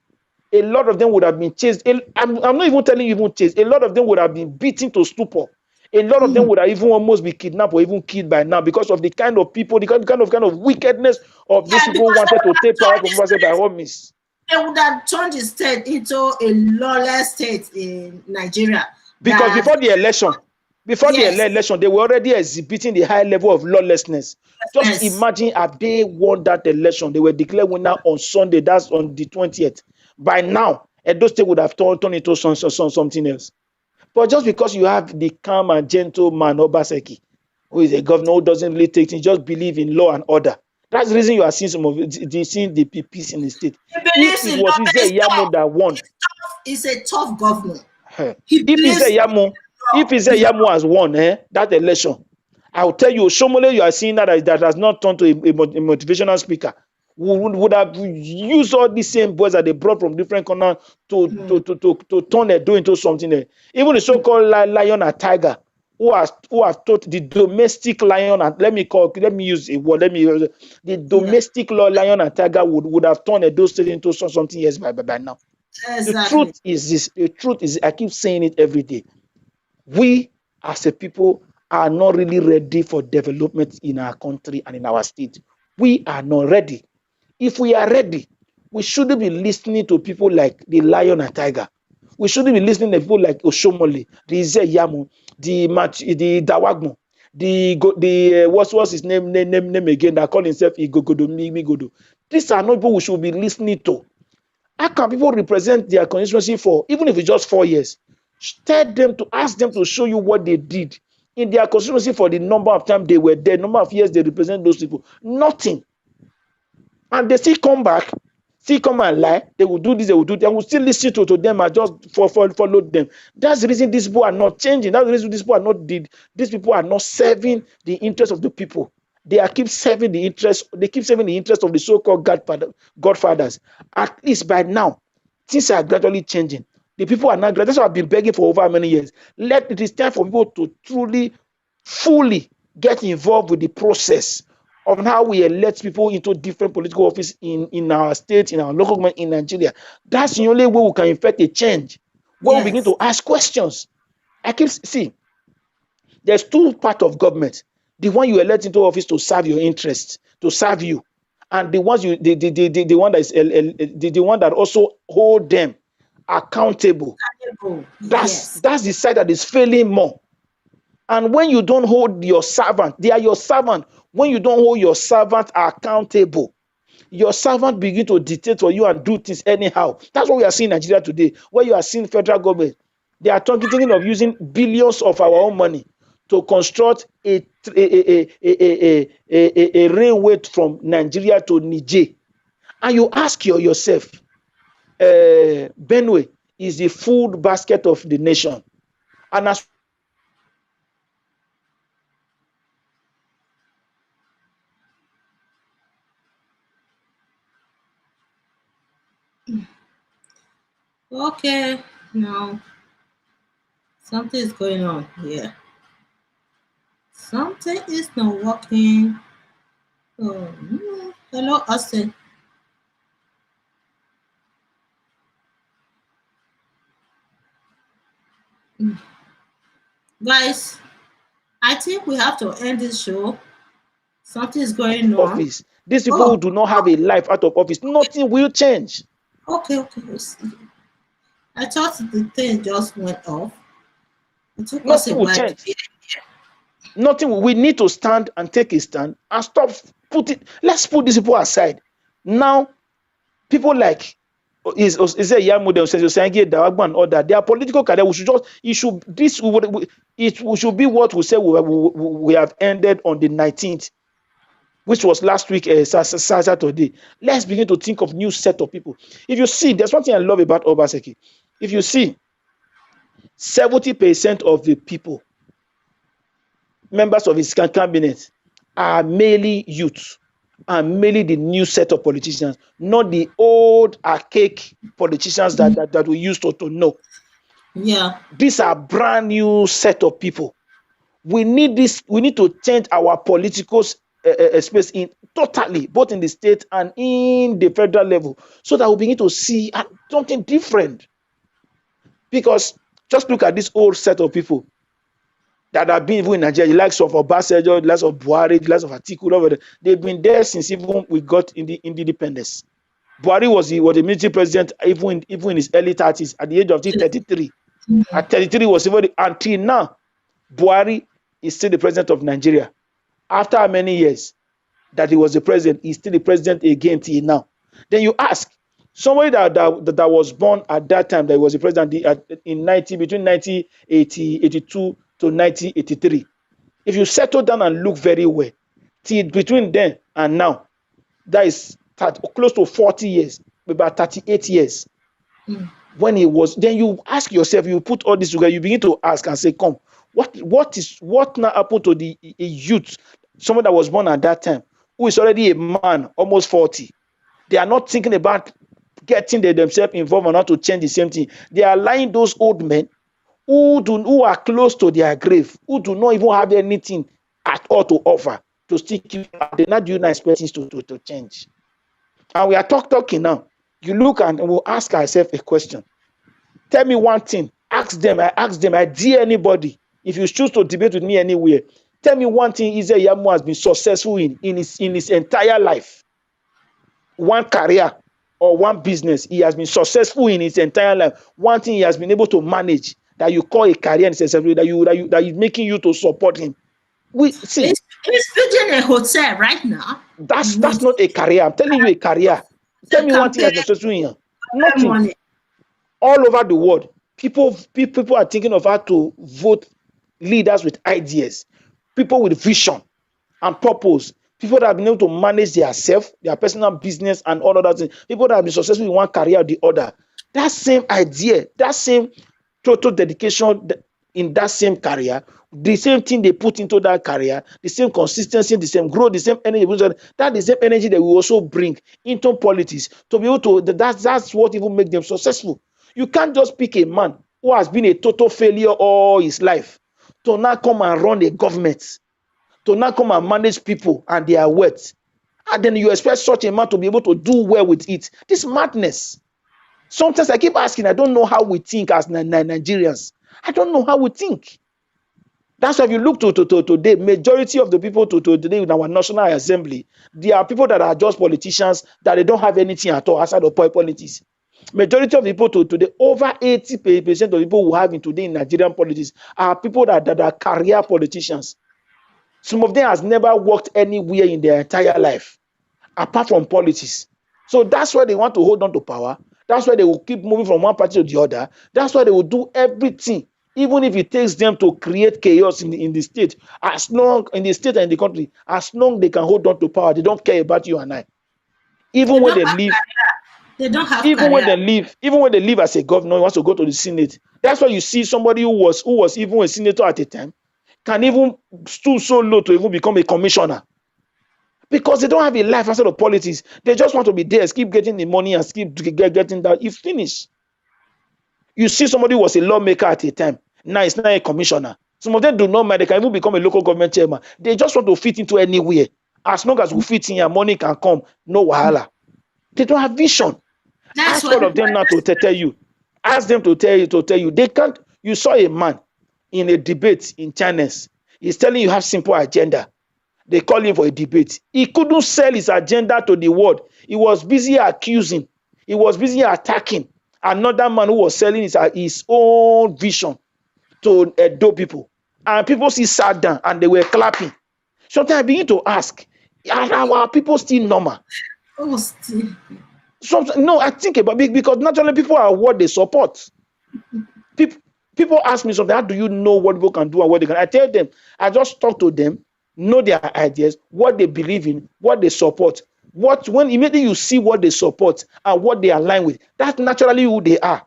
a lot of them would have been chased. I'm not even telling you even chased. A lot of them would have been beaten to stupor. A lot of them would have even almost be kidnapped or even killed by now because of the kind of people, the kind of wickedness of those people who wanted to take power from Obaseki by all means. They would have turned the state into a lawless state in Nigeria. Because before the election, they were already exhibiting the high level of lawlessness. Just imagine if they won that election, they were declared winner on Sunday, that's on the 20th. By now, Edo State would have turned into something else. But just because you have the calm and gentle man, Obaseki, who is a governor who doesn't really take things, just believe in law and order. That's the reason you are seeing some of seeing the peace in the state. If it was Ize Iyamu that won, he's a tough governor. If Ize Iyamu has won that election, I'll tell you, Oshiomhole, you are seeing that has not turned to a motivational speaker. Would have used all the same boys that they brought from different corners to turn Edo into something else. Even the so-called lion and tiger, who have taught the domestic lion, and let me use a word, the domestic lion and tiger would have turned Edo State into something else by now. Exactly. The truth is, I keep saying it every day. We as a people are not really ready for development in our country and in our state. We are not ready. If we are ready, we shouldn't be listening to people like the lion and tiger. We shouldn't be listening to people like Oshiomhole, the Ize Iyamu, the Dawagmo, the what's his name again that call himself Migodo. These are not people we should be listening to. How can people represent their constituency for, even if it's just 4 years? Tell them to ask them to show you what they did in their constituency for the number of times they were there, number of years they represent those people. Nothing. And they still come back, still come and lie. They will do this, they will do that. And we'll still listen to them and just follow them. That's the reason these people are not changing. That's the reason these people are not serving the interest of the people. They keep serving the interest. They keep serving the interest of the so-called godfathers. At least by now, things are gradually changing. The people are not. That's what I've been begging for over many years. It is time for people to truly, fully get involved with the process of how we elect people into different political office in our state, in our local government in Nigeria. That's the only way we can effect a change. When we begin to ask questions. There's two parts of government. The one you elect into office to serve your interests, to serve you, and the one that also hold them accountable. That's the side that is failing more. And when you don't hold your servant, they are your servant. When you don't hold your servant accountable, your servant begin to dictate for you and do things anyhow. That's what we are seeing in Nigeria today, where you are seeing federal government. They are thinking of using billions of our own money to construct a railway from Nigeria to Niger. And you ask yourself, Benue is the food basket of the nation. And as okay, now something is going on here. Something is not working. Oh, hello, Austin. Guys, I think we have to end this show. Something is going on. Office. These people who do not have a life out of office, nothing will change. Okay. I thought the thing just went off. Nothing will change. Nothing. We need to stand and take a stand and stop. Let's put these people aside. Now, people like Ize Iyamu, Dawagbo and all that, they are political career. It should be what we say we have ended on the 19th, which was last week, Saturday. Let's begin to think of new set of people. If you see, there's one thing I love about Obaseki. If you see, 70% of the people, members of his cabinet, are mainly youth and mainly the new set of politicians, not the old archaic politicians that we used to know. Yeah. These are brand new set of people. We need this. We need to change our political space in totally, both in the state and in the federal level, so that we begin to see something different. Because just look at this old set of people that have been even in Nigeria, the likes of Obaseki, the likes of Buhari, the likes of Atiku, they've been there since even we got in the independence. Buhari was a military president even in his early 30s, at the age of 33. At 33 was even until now. Buhari is still the president of Nigeria. After how many years that he was the president, he's still the president again till now. Then you ask somebody that was born at that time, that he was the president between 1982 to 1983. If you settle down and look very well, till between then and now, that is close to 40 years, about 38 years. When he was, then you ask yourself, you put all this together, you begin to ask and say, come, what now happened to the youth, someone that was born at that time, who is already a man, almost 40? They are not thinking about getting themselves involved and how to change the same thing. They are allowing those old men who are close to their grave, who do not even have anything at all to offer, to stick. They're not doing expect things to change. And we are talking now. You look and we'll ask ourselves a question. Tell me one thing. Ask them. I dare anybody. If you choose to debate with me anywhere, tell me one thing Ize Iyamu has been successful in his entire life. One career or one business he has been successful in his entire life. One thing he has been able to manage that you call a career and successful, that is making you to support him. We see. He's building a hotel right now. That's not a career. I'm telling you a career. Tell me one thing has been successful in. Nothing. Money. All over the world, people are thinking of how to vote leaders with ideas, people with vision and purpose, people that have been able to manage their self, their personal business, and all other things. People that have been successful in one career or the other. That same idea, that same total dedication in that same career, the same thing they put into that career, the same consistency, the same growth, the same energy, that the same energy that we also bring into politics to be able to. That's what even makes them successful. You can't just pick a man who has been a total failure all his life to now come and run a government, to now come and manage people and their wealth. And then you expect such a man to be able to do well with it. This madness. Sometimes I keep asking, I don't know how we think as Nigerians. I don't know how we think. That's why if you look to today, majority of the people today in our National Assembly, they are people that are just politicians, that they don't have anything at all outside of politics. Majority of the people today, over 80% of the people who have in today in Nigerian politics are people that are career politicians. Some of them has never worked anywhere in their entire life, apart from politics. So that's why they want to hold on to power. That's why they will keep moving from one party to the other. That's why they will do everything, even if it takes them to create chaos in the state, as long in the state and in the country, as long they can hold on to power. They don't care about you and I. Even when they leave. They don't have even when they leave as a governor, wants to go to the Senate. That's why you see somebody who was even a senator at the time can even stoop so low to even become a commissioner, because they don't have a life outside of politics. They just want to be there, keep getting the money and keep getting that. If finished. You see somebody who was a lawmaker at a time, now it's not a commissioner. Some of them do not mind. They can even become a local government chairman. They just want to fit into anywhere. As long as we fit in, your money can come. No wahala. They don't have vision. Ask all of them now to tell you. Ask them to tell you. They can't. You saw a man in a debate in China. He's telling you have simple agenda. They call him for a debate. He couldn't sell his agenda to the world. He was busy accusing. He was busy attacking another man who was selling his own vision to Edo people. And people still sat down and they were clapping. Sometimes I begin to ask, are our people still normal? Oh, still. No, I think about it because naturally people are what they support. People ask me something, how do you know what people can do and what they can? I tell them, I just talk to them, know their ideas, what they believe in, what they support. When immediately you see what they support and what they align with, that's naturally who they are.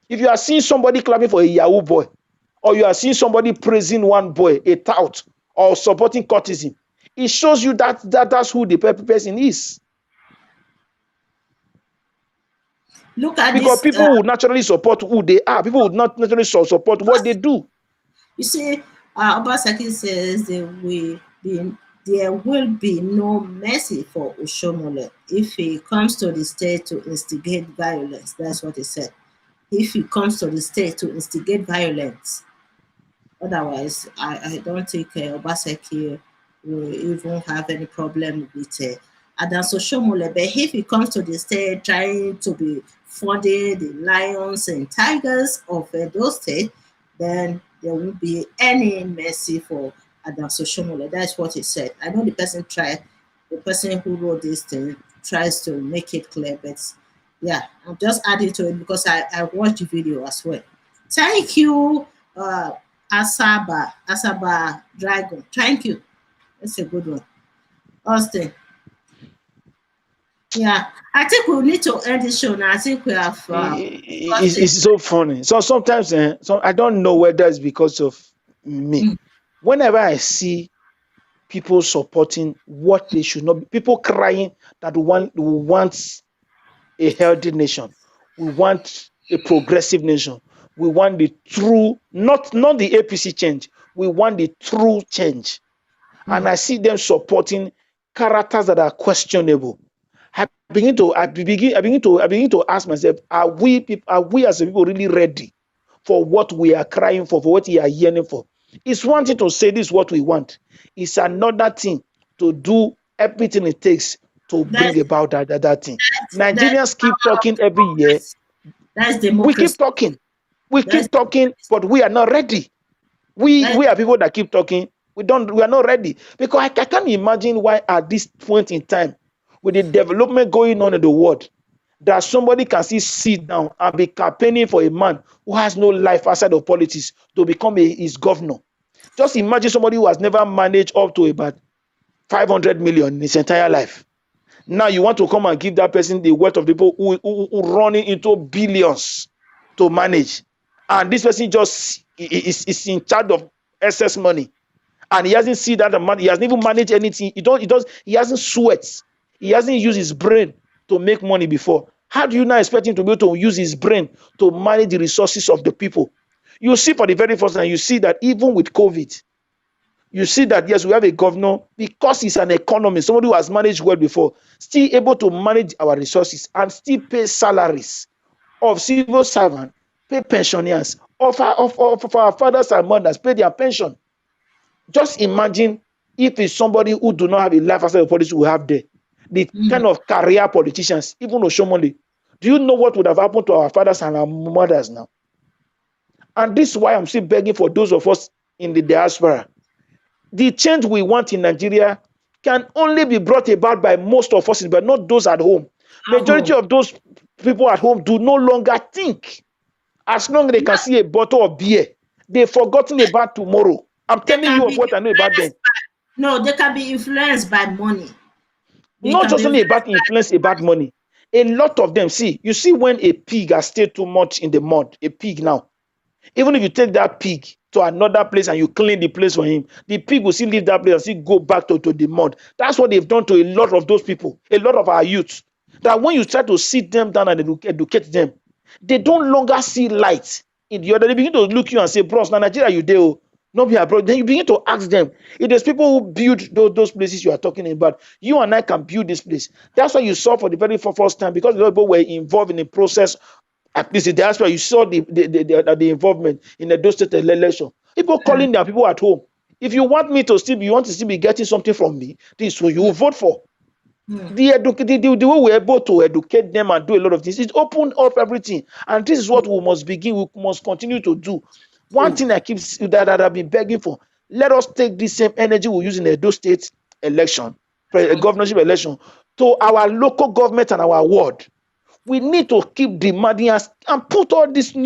If you are seeing somebody clapping for a Yahoo boy, or you are seeing somebody praising one boy, a tout, or supporting courtesan, it shows you that's who the person is. Look at Because this. people would naturally support who they are. People would not naturally support what they do. You see, Obaseki says there will be no mercy for Oshiomhole if he comes to the state to instigate violence. That's what he said. If he comes to the state to instigate violence, otherwise, I don't think Obaseki will even have any problem with Adams Oshiomhole. But if he comes to the state trying to be funding the lions and tigers of those states, then there won't be any mercy for Adams Oshiomhole. That's what he said. I know the person who wrote this thing tries to make it clear, but yeah, I'm just adding to it because I watched the video as well. Thank you, Asaba Dragon. Thank you. That's a good one. Austin. Yeah, I think we need to end the show now. I think we have. It's so funny. So sometimes, I don't know whether it's because of me. Whenever I see people supporting what they should not be, people crying that we want a healthy nation, we want a progressive nation, we want the true, not the APC change, we want the true change. And I see them supporting characters that are questionable. I begin to ask myself: Are we as a people really ready for what we are crying for what we are yearning for? It's one thing to say this is what we want. It's another thing to do everything it takes to bring about that thing. Nigerians keep talking every year. That's democracy. We keep talking, but we are not ready. We are people that keep talking. We are not ready, because I can't imagine why at this point in time, with the development going on in the world, that somebody can still sit down and be campaigning for a man who has no life outside of politics to become his governor. Just imagine somebody who has never managed up to about 500 million in his entire life. Now you want to come and give that person the wealth of the people who running into billions to manage, and this person just is in charge of excess money, and he hasn't seen that amount. He hasn't even managed anything. He hasn't sweat. He hasn't used his brain to make money before. How do you now expect him to be able to use his brain to manage the resources of the people? You see, for the very first time, you see that even with COVID, you see that, yes, we have a governor, because he's an economist, somebody who has managed well before, still able to manage our resources and still pay salaries of civil servants, pay pensioners, of our fathers and mothers, pay their pension. Just imagine if it's somebody who do not have a life outside of politics we have there. The kind of career politicians, even Oshiomhole. Do you know what would have happened to our fathers and our mothers now? And this is why I'm still begging for those of us in the diaspora. The change we want in Nigeria can only be brought about by most of us, but not those at home. Majority of those people at home do no longer think. As long as they can see a bottle of beer, they've forgotten about tomorrow. I'm telling you of what I know about them. No, they can be influenced by money. Not just only about influence, about money. A lot of them, you see when a pig has stayed too much in the mud, a pig now, even if you take that pig to another place and you clean the place for him, the pig will still leave that place and still go back to the mud. That's what they've done to a lot of those people, a lot of our youth. That when you try to sit them down and educate them, they don't longer see light in the other. They begin to look you and say, bros, now Nigeria, you there, not be abroad. Then you begin to ask them. If there's people who build those places you are talking about, you and I can build this place. That's why you saw for the very first time, because a lot of people were involved in the process. At least in the diaspora, you saw the involvement in the state election. People calling their people at home. If you want me to you want to still be getting something from me, this is what you will vote for. The way we're able to educate them and do a lot of things, it opened up everything. And this is what we must continue to do. One thing that I've been begging for, let us take this same energy we use in the Edo State election, governorship election, to our local government and our ward. We need to keep demanding us and put all this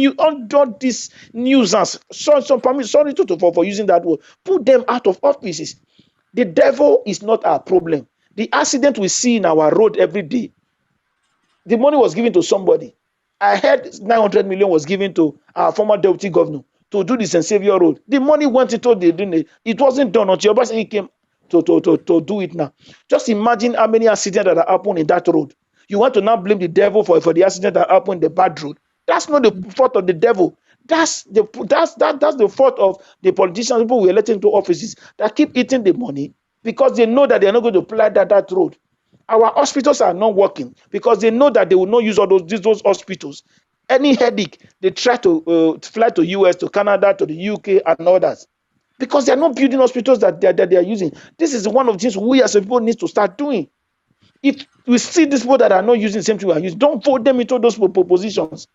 nuisance. Sorry for using that word. Put them out of offices. The devil is not our problem. The accident we see in our road every day, the money was given to somebody. I heard 900 million was given to our former deputy governor to do the St. Saviour Road. The money went into it wasn't done until Obaseki came to do it now. Just imagine how many accidents that are happening in that road. You want to now blame the devil for the accident that happened in the bad road. That's not the fault of the devil. That's the fault of the politicians, people we elected into offices that keep eating the money because they know that they're not going to apply that road. Our hospitals are not working because they know that they will not use all those hospitals. Any headache, they try to fly to US, to Canada, to the UK, and others because they are not building hospitals that they are using. This is one of the things we as a people need to start doing. If we see these people that are not using the same thing we are using, don't vote them into those positions.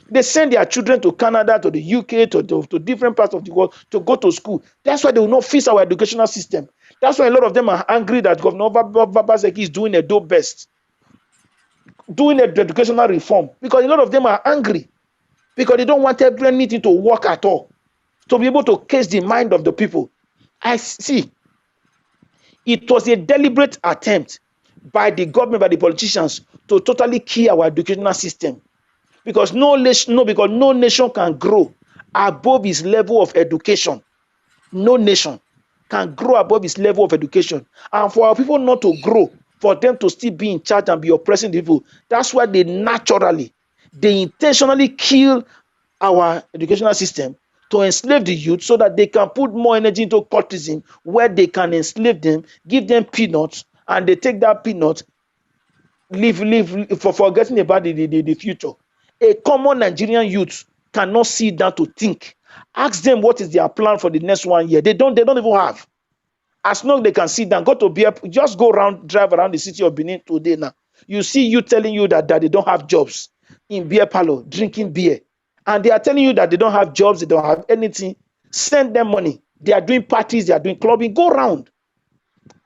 They send their children to Canada, to the UK, to different parts of the world to go to school. That's why they will not fix our educational system. That's why a lot of them are angry that Governor Obaseki is doing a dope best, doing an educational reform, because a lot of them are angry because they don't want anything to work at all, to be able to case the mind of the people. I see it was a deliberate attempt by the government, by the politicians, to totally kill our educational system. Because no nation can grow above its level of education. No nation can grow above its level of education. And for our people not to grow, for them to still be in charge and be oppressing the people, that's why they intentionally kill our educational system to enslave the youth so that they can put more energy into cultism where they can enslave them, give them peanuts, and they take that peanut, live for forgetting about the future. A common Nigerian youth cannot sit down to think. Ask them what is their plan for the next 1 year. They don't even have. As long as they can sit down, go to beer, just go around, drive around the city of Benin today now. You see you telling you that they don't have jobs in beer parlor, drinking beer. And they are telling you that they don't have jobs, they don't have anything. Send them money. They are doing parties, they are doing clubbing. Go around.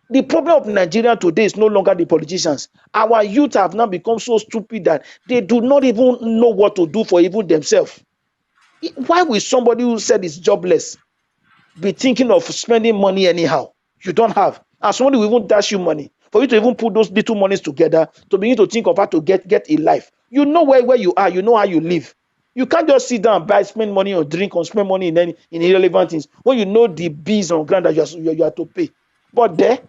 The problem of Nigeria today is no longer the politicians. Our youth have now become so stupid that they do not even know what to do for even themselves. Why will somebody who said is jobless be thinking of spending money anyhow? You don't have. And somebody will even dash you money. For you to even put those little monies together to begin to think of how to get a life. You know where you are, you know how you live. You can't just sit down and buy, spend money on drink, or spend money in irrelevant things when you know the bills on ground that you have to pay. But there,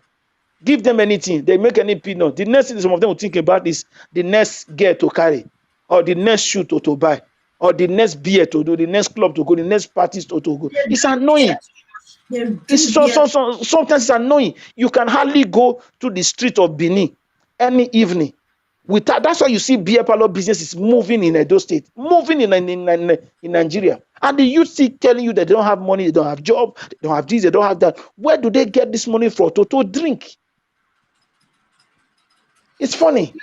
give them anything, they make any peanut. The next thing some of them will think about is the next gear to carry, or the next shoe to buy, or the next beer to do, the next club to go, the next parties to go. It's annoying. It's sometimes it's annoying. You can hardly go to the street of Benin any evening without. That's why you see beer parlor business is moving in Edo State, moving in Nigeria. And the youth still telling you that they don't have money, they don't have job, they don't have this, they don't have that. Where do they get this money from to drink? It's funny.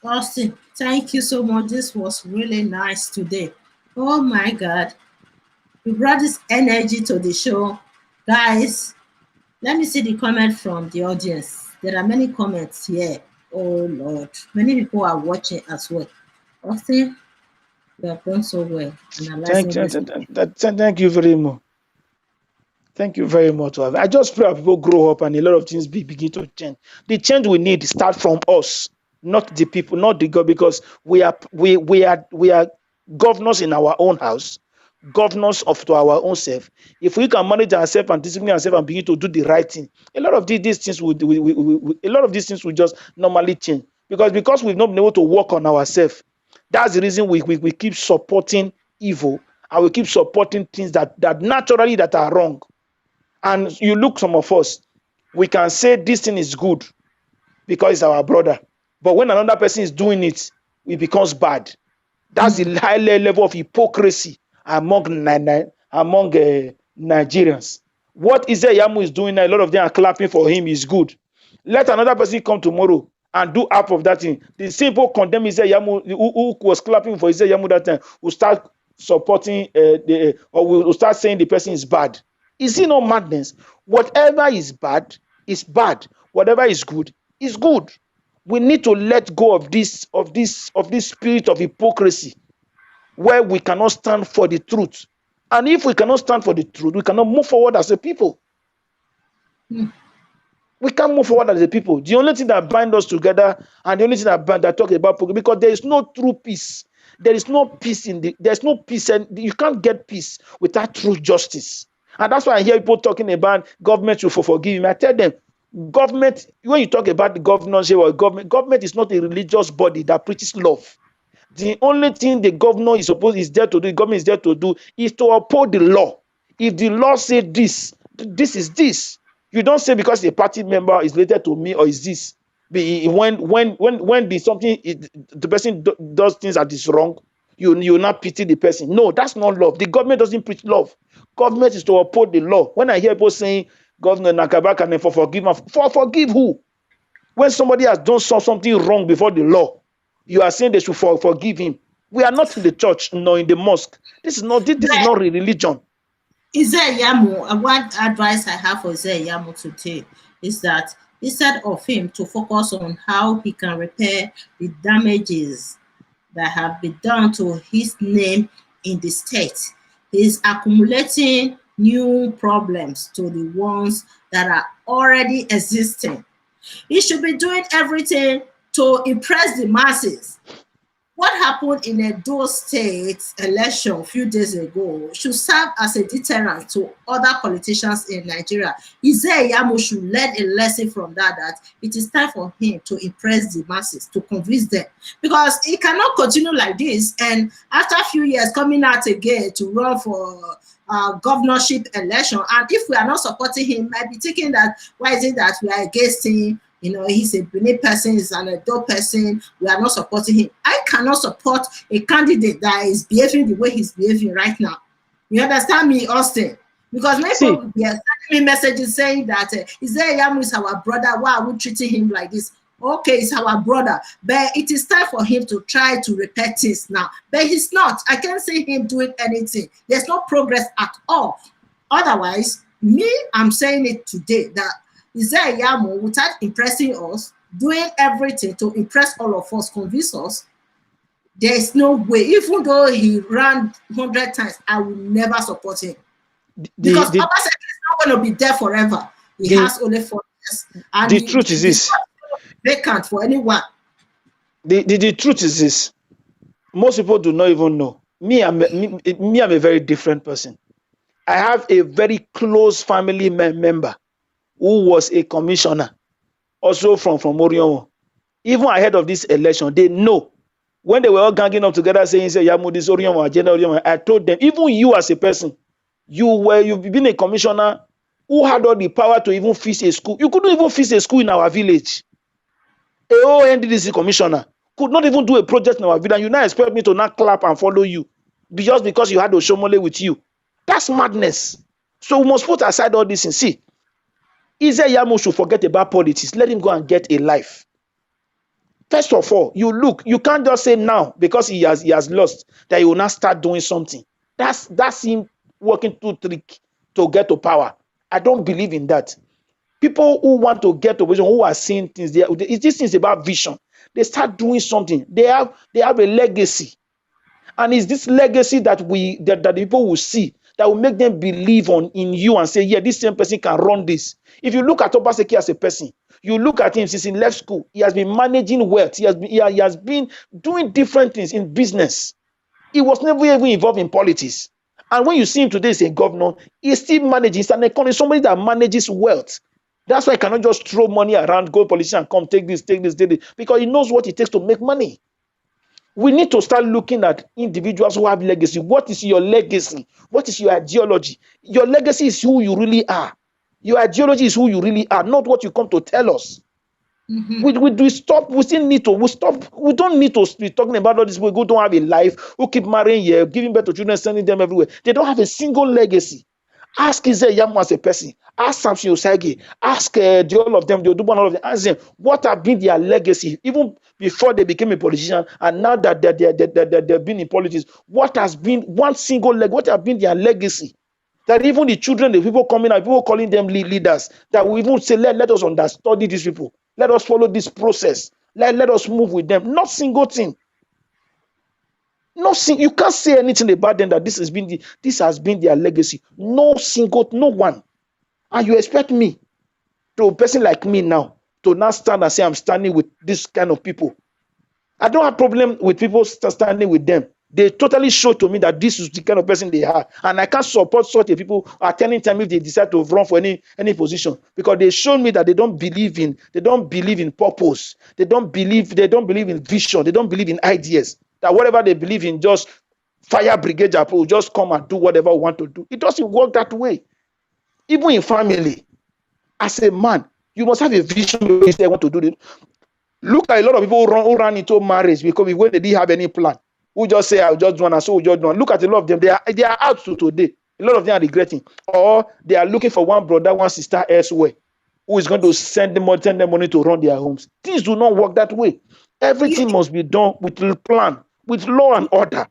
Austin, thank you so much. This was really nice today. Oh my God. You brought this energy to the show. Guys, let me see the comment from the audience. There are many comments here. Oh Lord. Many people are watching as well. Austin, you have done so well. Thank you very much. Thank you very much. I just pray people grow up and a lot of things begin to change. The change we need start from us, not the people, not the God, because we are governors in our own house, governors to our own self. If we can manage ourselves and discipline ourselves and begin to do the right thing, a lot of these things will just normally change. Because we've not been able to work on ourselves. That's the reason we keep supporting evil and we keep supporting things that naturally that are wrong. And you look, some of us, we can say this thing is good because it's our brother. But when another person is doing it, it becomes bad. That's the high level of hypocrisy among Nigerians. What Ize Iyamu is doing now, a lot of them are clapping for him, is good. Let another person come tomorrow and do half of that thing. The same people condemn Ize Iyamu, who was clapping for Ize Iyamu that time, will start supporting or will start saying the person is bad. Is it not madness? Whatever is bad is bad. Whatever is good is good. We need to let go of this spirit of hypocrisy, where we cannot stand for the truth. And if we cannot stand for the truth, we cannot move forward as a people. We can't move forward as a people. The only thing that binds us together, and the only thing that talks about, because there is no true peace. There is no peace there's no peace, and you can't get peace without true justice. And that's why I hear people talking about government should forgive him. I tell them, Government, when you talk about the governorship or government is not a religious body that preaches love. The only thing the governor is there to do, the government is there to do, is to uphold the law. If the law say this, this is this. You don't say because a party member is related to me or is this. When the person does things that is wrong, you not pity the person. No, that's not love. The government doesn't preach love. Government is to uphold the law. When I hear people saying Governor Nakabaka and forgive who? When somebody has done something wrong before the law, you are saying they should forgive him. We are not in the church nor in the mosque. This is not religion. Ize Iyamu, one advice I have for Ize Iyamu today is that instead of him to focus on how he can repair the damages that have been done to his name in the state, he's accumulating new problems to the ones that are already existing. He should be doing everything to impress the masses. What happened in Edo State election a few days ago should serve as a deterrent to other politicians in Nigeria. Ize Iyamu should learn a lesson from that it is time for him to impress the masses, to convince them. Because he cannot continue like this and after a few years coming out again to run for governorship election. And if we are not supporting him, might be thinking that why is it that we are against him? You know, he's a Benin person, he's an adult person, we are not supporting him. I cannot support a candidate that is behaving the way he's behaving right now. You understand me, Austin? Because many people are sending me messages saying that Ize Iyamu is our brother, why are we treating him like this? Okay, it's our brother, but it is time for him to try to repair things now. But he's not. I can't see him doing anything. There's no progress at all. Otherwise, I'm saying it today that Ize Iyamu, without impressing us, doing everything to impress all of us, convince us, there is no way. Even though he ran 100 times, I will never support him. Because Obaseki is not going to be there forever. He has only 4 years. And the truth is this. Vacant for anyone. The truth is this. Most people do not even know. I'm a very different person. I have a very close family member who was a commissioner, also from Orion. Even ahead of this election, they know. When they were all ganging up together saying, say, Yamu, this Orion, agenda, I told them, even you as a person, you've been a commissioner who had all the power to even fix a school. You couldn't even fix a school in our village. A NDDC commissioner could not even do a project in our village. You now expect me to not clap and follow you just because you had Oshiomhole with you. That's madness. So we must put aside all this and see. Ize Iyamu should forget about politics. Let him go and get a life. First of all, you can't just say now because he has lost that he will not start doing something. That's him working too trick to get to power. I don't believe in that. People who want to get to position, who are seeing things, this thing is about vision. They start doing something. They have a legacy, and it's this legacy that the people will see that will make them believe in you and say, yeah, this same person can run this. If you look at Obaseki as a person, you look at him since he left school, he has been managing wealth. He has been doing different things in business. He was never even involved in politics. And when you see him today as a governor, he's still managing. He's an economist, somebody that manages wealth. That's why he cannot just throw money around, go politician, come, take this, because he knows what it takes to make money. We need to start looking at individuals who have legacy. What is your legacy? What is your ideology? Your legacy is who you really are. Your ideology is who you really are, not what you come to tell us. Mm-hmm. We don't need to be talking about all these people who don't have a life, who keep marrying here, giving birth to children, sending them everywhere. They don't have a single legacy. Ask Ize Iyamu as a person. Ask Samson Osage. Ask all of them, the Odubo and all of them. Ask them what have been their legacy, even before they became a politician, and now that they've been in politics. What has been one single leg? What have been their legacy? That even the children, the people coming out, people calling them leaders, that we even say, let us understudy these people. Let us follow this process. Let us move with them. Not single thing. You can't say anything about them that this has been their legacy. No one. And you expect me, to a person like me now, to not stand and say I'm standing with this kind of people. I don't have problem with people standing with them. They totally show to me that this is the kind of person they are. And I can't support such a people at any time if they decide to run for any position, because they show me that they don't believe in purpose. They don't believe in vision. They don't believe in ideas. That whatever they believe in, just fire brigade approach, just come and do whatever we want to do. It doesn't work that way. Even in family, as a man, you must have a vision if they want to do it. Look at a lot of people who run into marriage because when they didn't have any plan, who just say, I'll just do one, and so we just do one. Look at a lot of them. They are out to today. A lot of them are regretting. Or they are looking for one brother, one sister elsewhere, who is going to send them money to run their homes. Things do not work that way. Everything must be done with a plan, with law and order.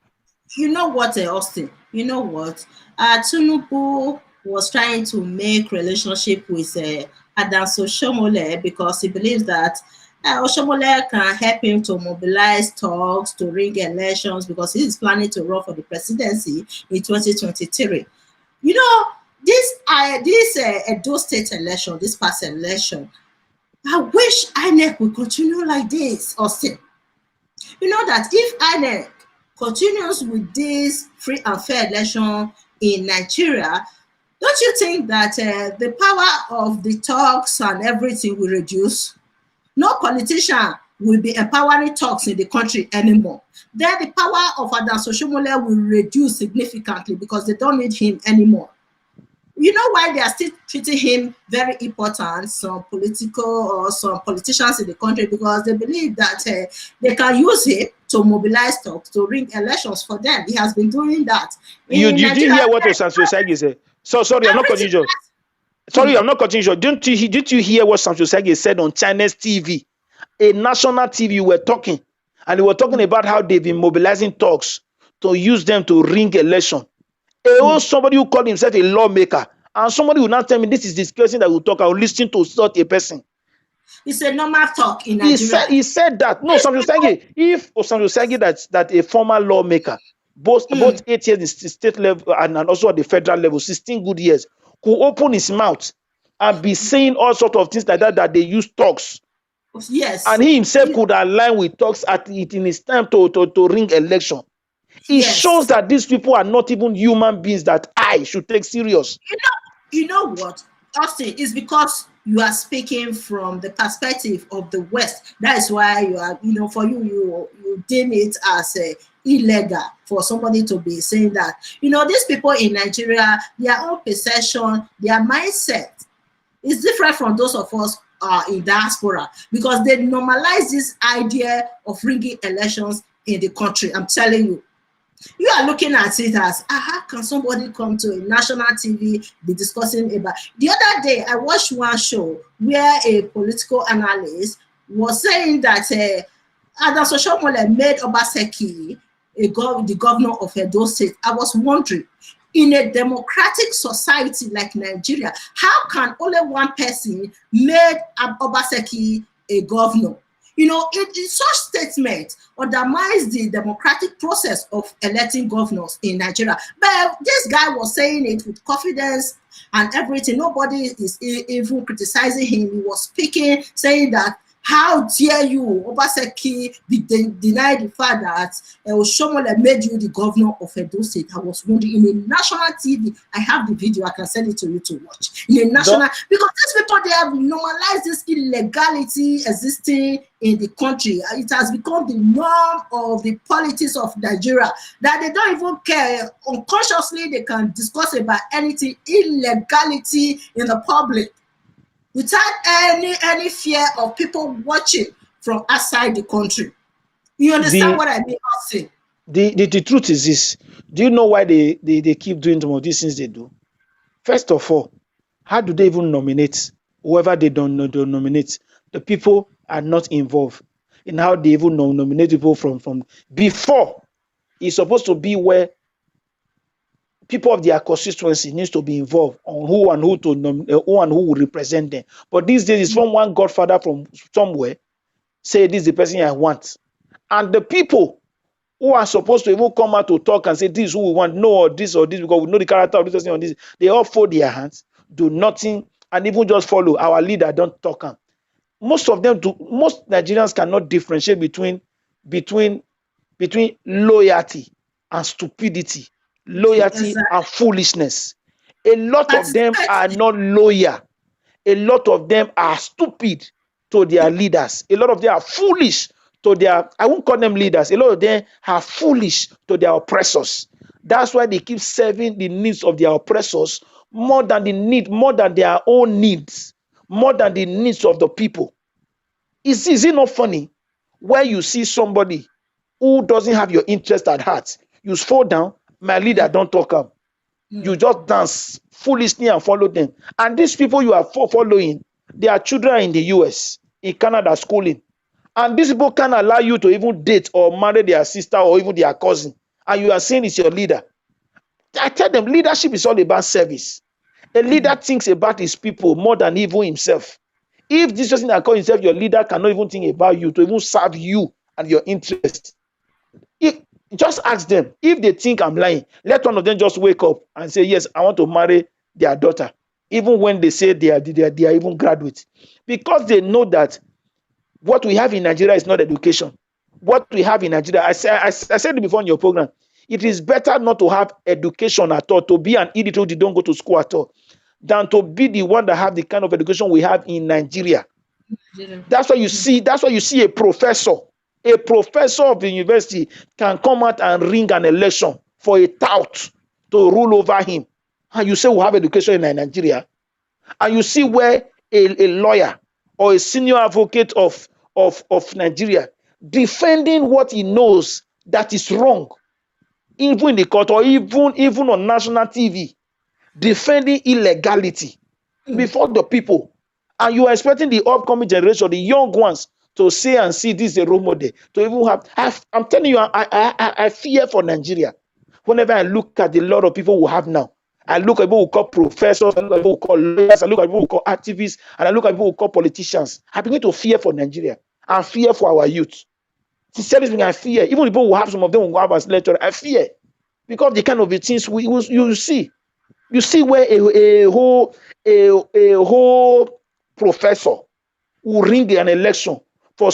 You know what, Austin? You know what? Tinubu was trying to make relationship with Ize Oshiomhole because he believes that Oshiomhole can help him to mobilize talks to rig elections because he is planning to run for the presidency in 2023. You know, this Edo State election, this past election, I wish INEC would continue like this, Austin. You know that if INEC continues with this free and fair election in Nigeria, don't you think that the power of the talks and everything will reduce? No politician will be empowering talks in the country anymore. Then the power of Ize Oshiomhole will reduce significantly because they don't need him anymore. You know why they are still treating him very important, some politicians in the country, because they believe that they can use him to mobilize talks, to ring elections for them. He has been doing that. You didn't hear what Osei said? So sorry, I'm not cutting you. Sorry, I'm not cutting you. Didn't you hear what Osei said on China's TV? A national TV, you were talking, and they were talking about how they've been mobilizing talks to use them to ring election. Somebody who called himself a lawmaker, and somebody will not tell me this is this person that will talk. I will listen to such a person. It's a normal talk in Nigeria. He said that. No, if Osei that a former lawmaker, both 8 years in state level and also at the federal level, 16 good years, could open his mouth and be saying all sorts of things like that they use talks. Yes. And he himself could align with talks in his time to ring election. It shows that these people are not even human beings that I should take serious. You know what, Austin, it's because you are speaking from the perspective of the West. That is why you are, for you deem it as illegal for somebody to be saying that. These people in Nigeria, their own perception, their mindset is different from those of us in diaspora, because they normalize this idea of rigging elections in the country. I'm telling you. You are looking at it as, how can somebody come to a national TV, be discussing about... The other day, I watched one show where a political analyst was saying that Ize Oshiomhole made Obaseki the governor of Edo State. I was wondering, in a democratic society like Nigeria, how can only one person make Obaseki a governor? Such statement undermines the democratic process of electing governors in Nigeria. But this guy was saying it with confidence and everything. Nobody is even criticizing him. He was speaking, saying that, how dare you, Obaseki, deny the fact that Oshiomhole made you the governor of Edo State. I was wondering, in a national TV, I have the video, I can send it to you to watch. In a national, because these people, they have normalized this illegality existing in the country. It has become the norm of the politics of Nigeria, that they don't even care. Unconsciously, they can discuss about anything, illegality in the public, without any fear of people watching from outside the country. You understand what I mean, Austin? The truth is this. Do you know why they keep doing some of these things they do? First of all, how do they even nominate whoever they don't nominate? The people are not involved in how they even nominate people from before. It's supposed to be where people of their constituency needs to be involved on who and who will represent them. But these days, it's from one godfather from somewhere say this is the person I want, and the people who are supposed to even come out to talk and say this is who we want, no, or this because we know the character of this person on this, they all fold their hands, do nothing, and even just follow our leader. Don't talk. Most of them do. Most Nigerians cannot differentiate between loyalty and stupidity, loyalty and foolishness. A lot of them are not loyal. A lot of them are stupid to their leaders. A lot of them are foolish to their, I won't call them leaders. A lot of them are foolish to their oppressors. That's why they keep serving the needs of their oppressors more than their own needs, more than the needs of the people. Is it not funny where you see somebody who doesn't have your interest at heart? You fall down, my leader don't talk up. You just dance foolishly and follow them. And these people you are following, their children are in the US, in Canada, schooling. And these people can't allow you to even date or marry their sister or even their cousin. And you are saying it's your leader. I tell them, leadership is all about service. A leader thinks about his people more than even himself. If this person that calls himself your leader cannot even think about you, to even serve you and your interest, just ask them. If they think I'm lying, let one of them just wake up and say, yes, I want to marry their daughter, even when they say they are even graduates, because they know that what we have in Nigeria is not education. What we have in Nigeria, I said it before in your program, it is better not to have education at all, to be an idiot who don't go to school at all, than to be the one that have the kind of education we have in Nigeria. That's why you see a professor of the university can come out and ring an election for a tout to rule over him. And you say we have education in Nigeria. And you see where a lawyer or a senior advocate of Nigeria defending what he knows that is wrong, even in the court or even on national TV, defending illegality before the people. And you are expecting the upcoming generation, the young ones, to say and see this is a role model. To even I'm telling you, I fear for Nigeria. Whenever I look at the lot of people we have now, I look at people who call professors, I look at people who call lawyers, I look at people who call activists, and I look at people who call politicians. I begin to fear for Nigeria. I fear for our youth. Sincerely, I fear. Even people who have, some of them who have as lecturers, I fear. Because the kind of the things you see. You see where a whole professor will ring an election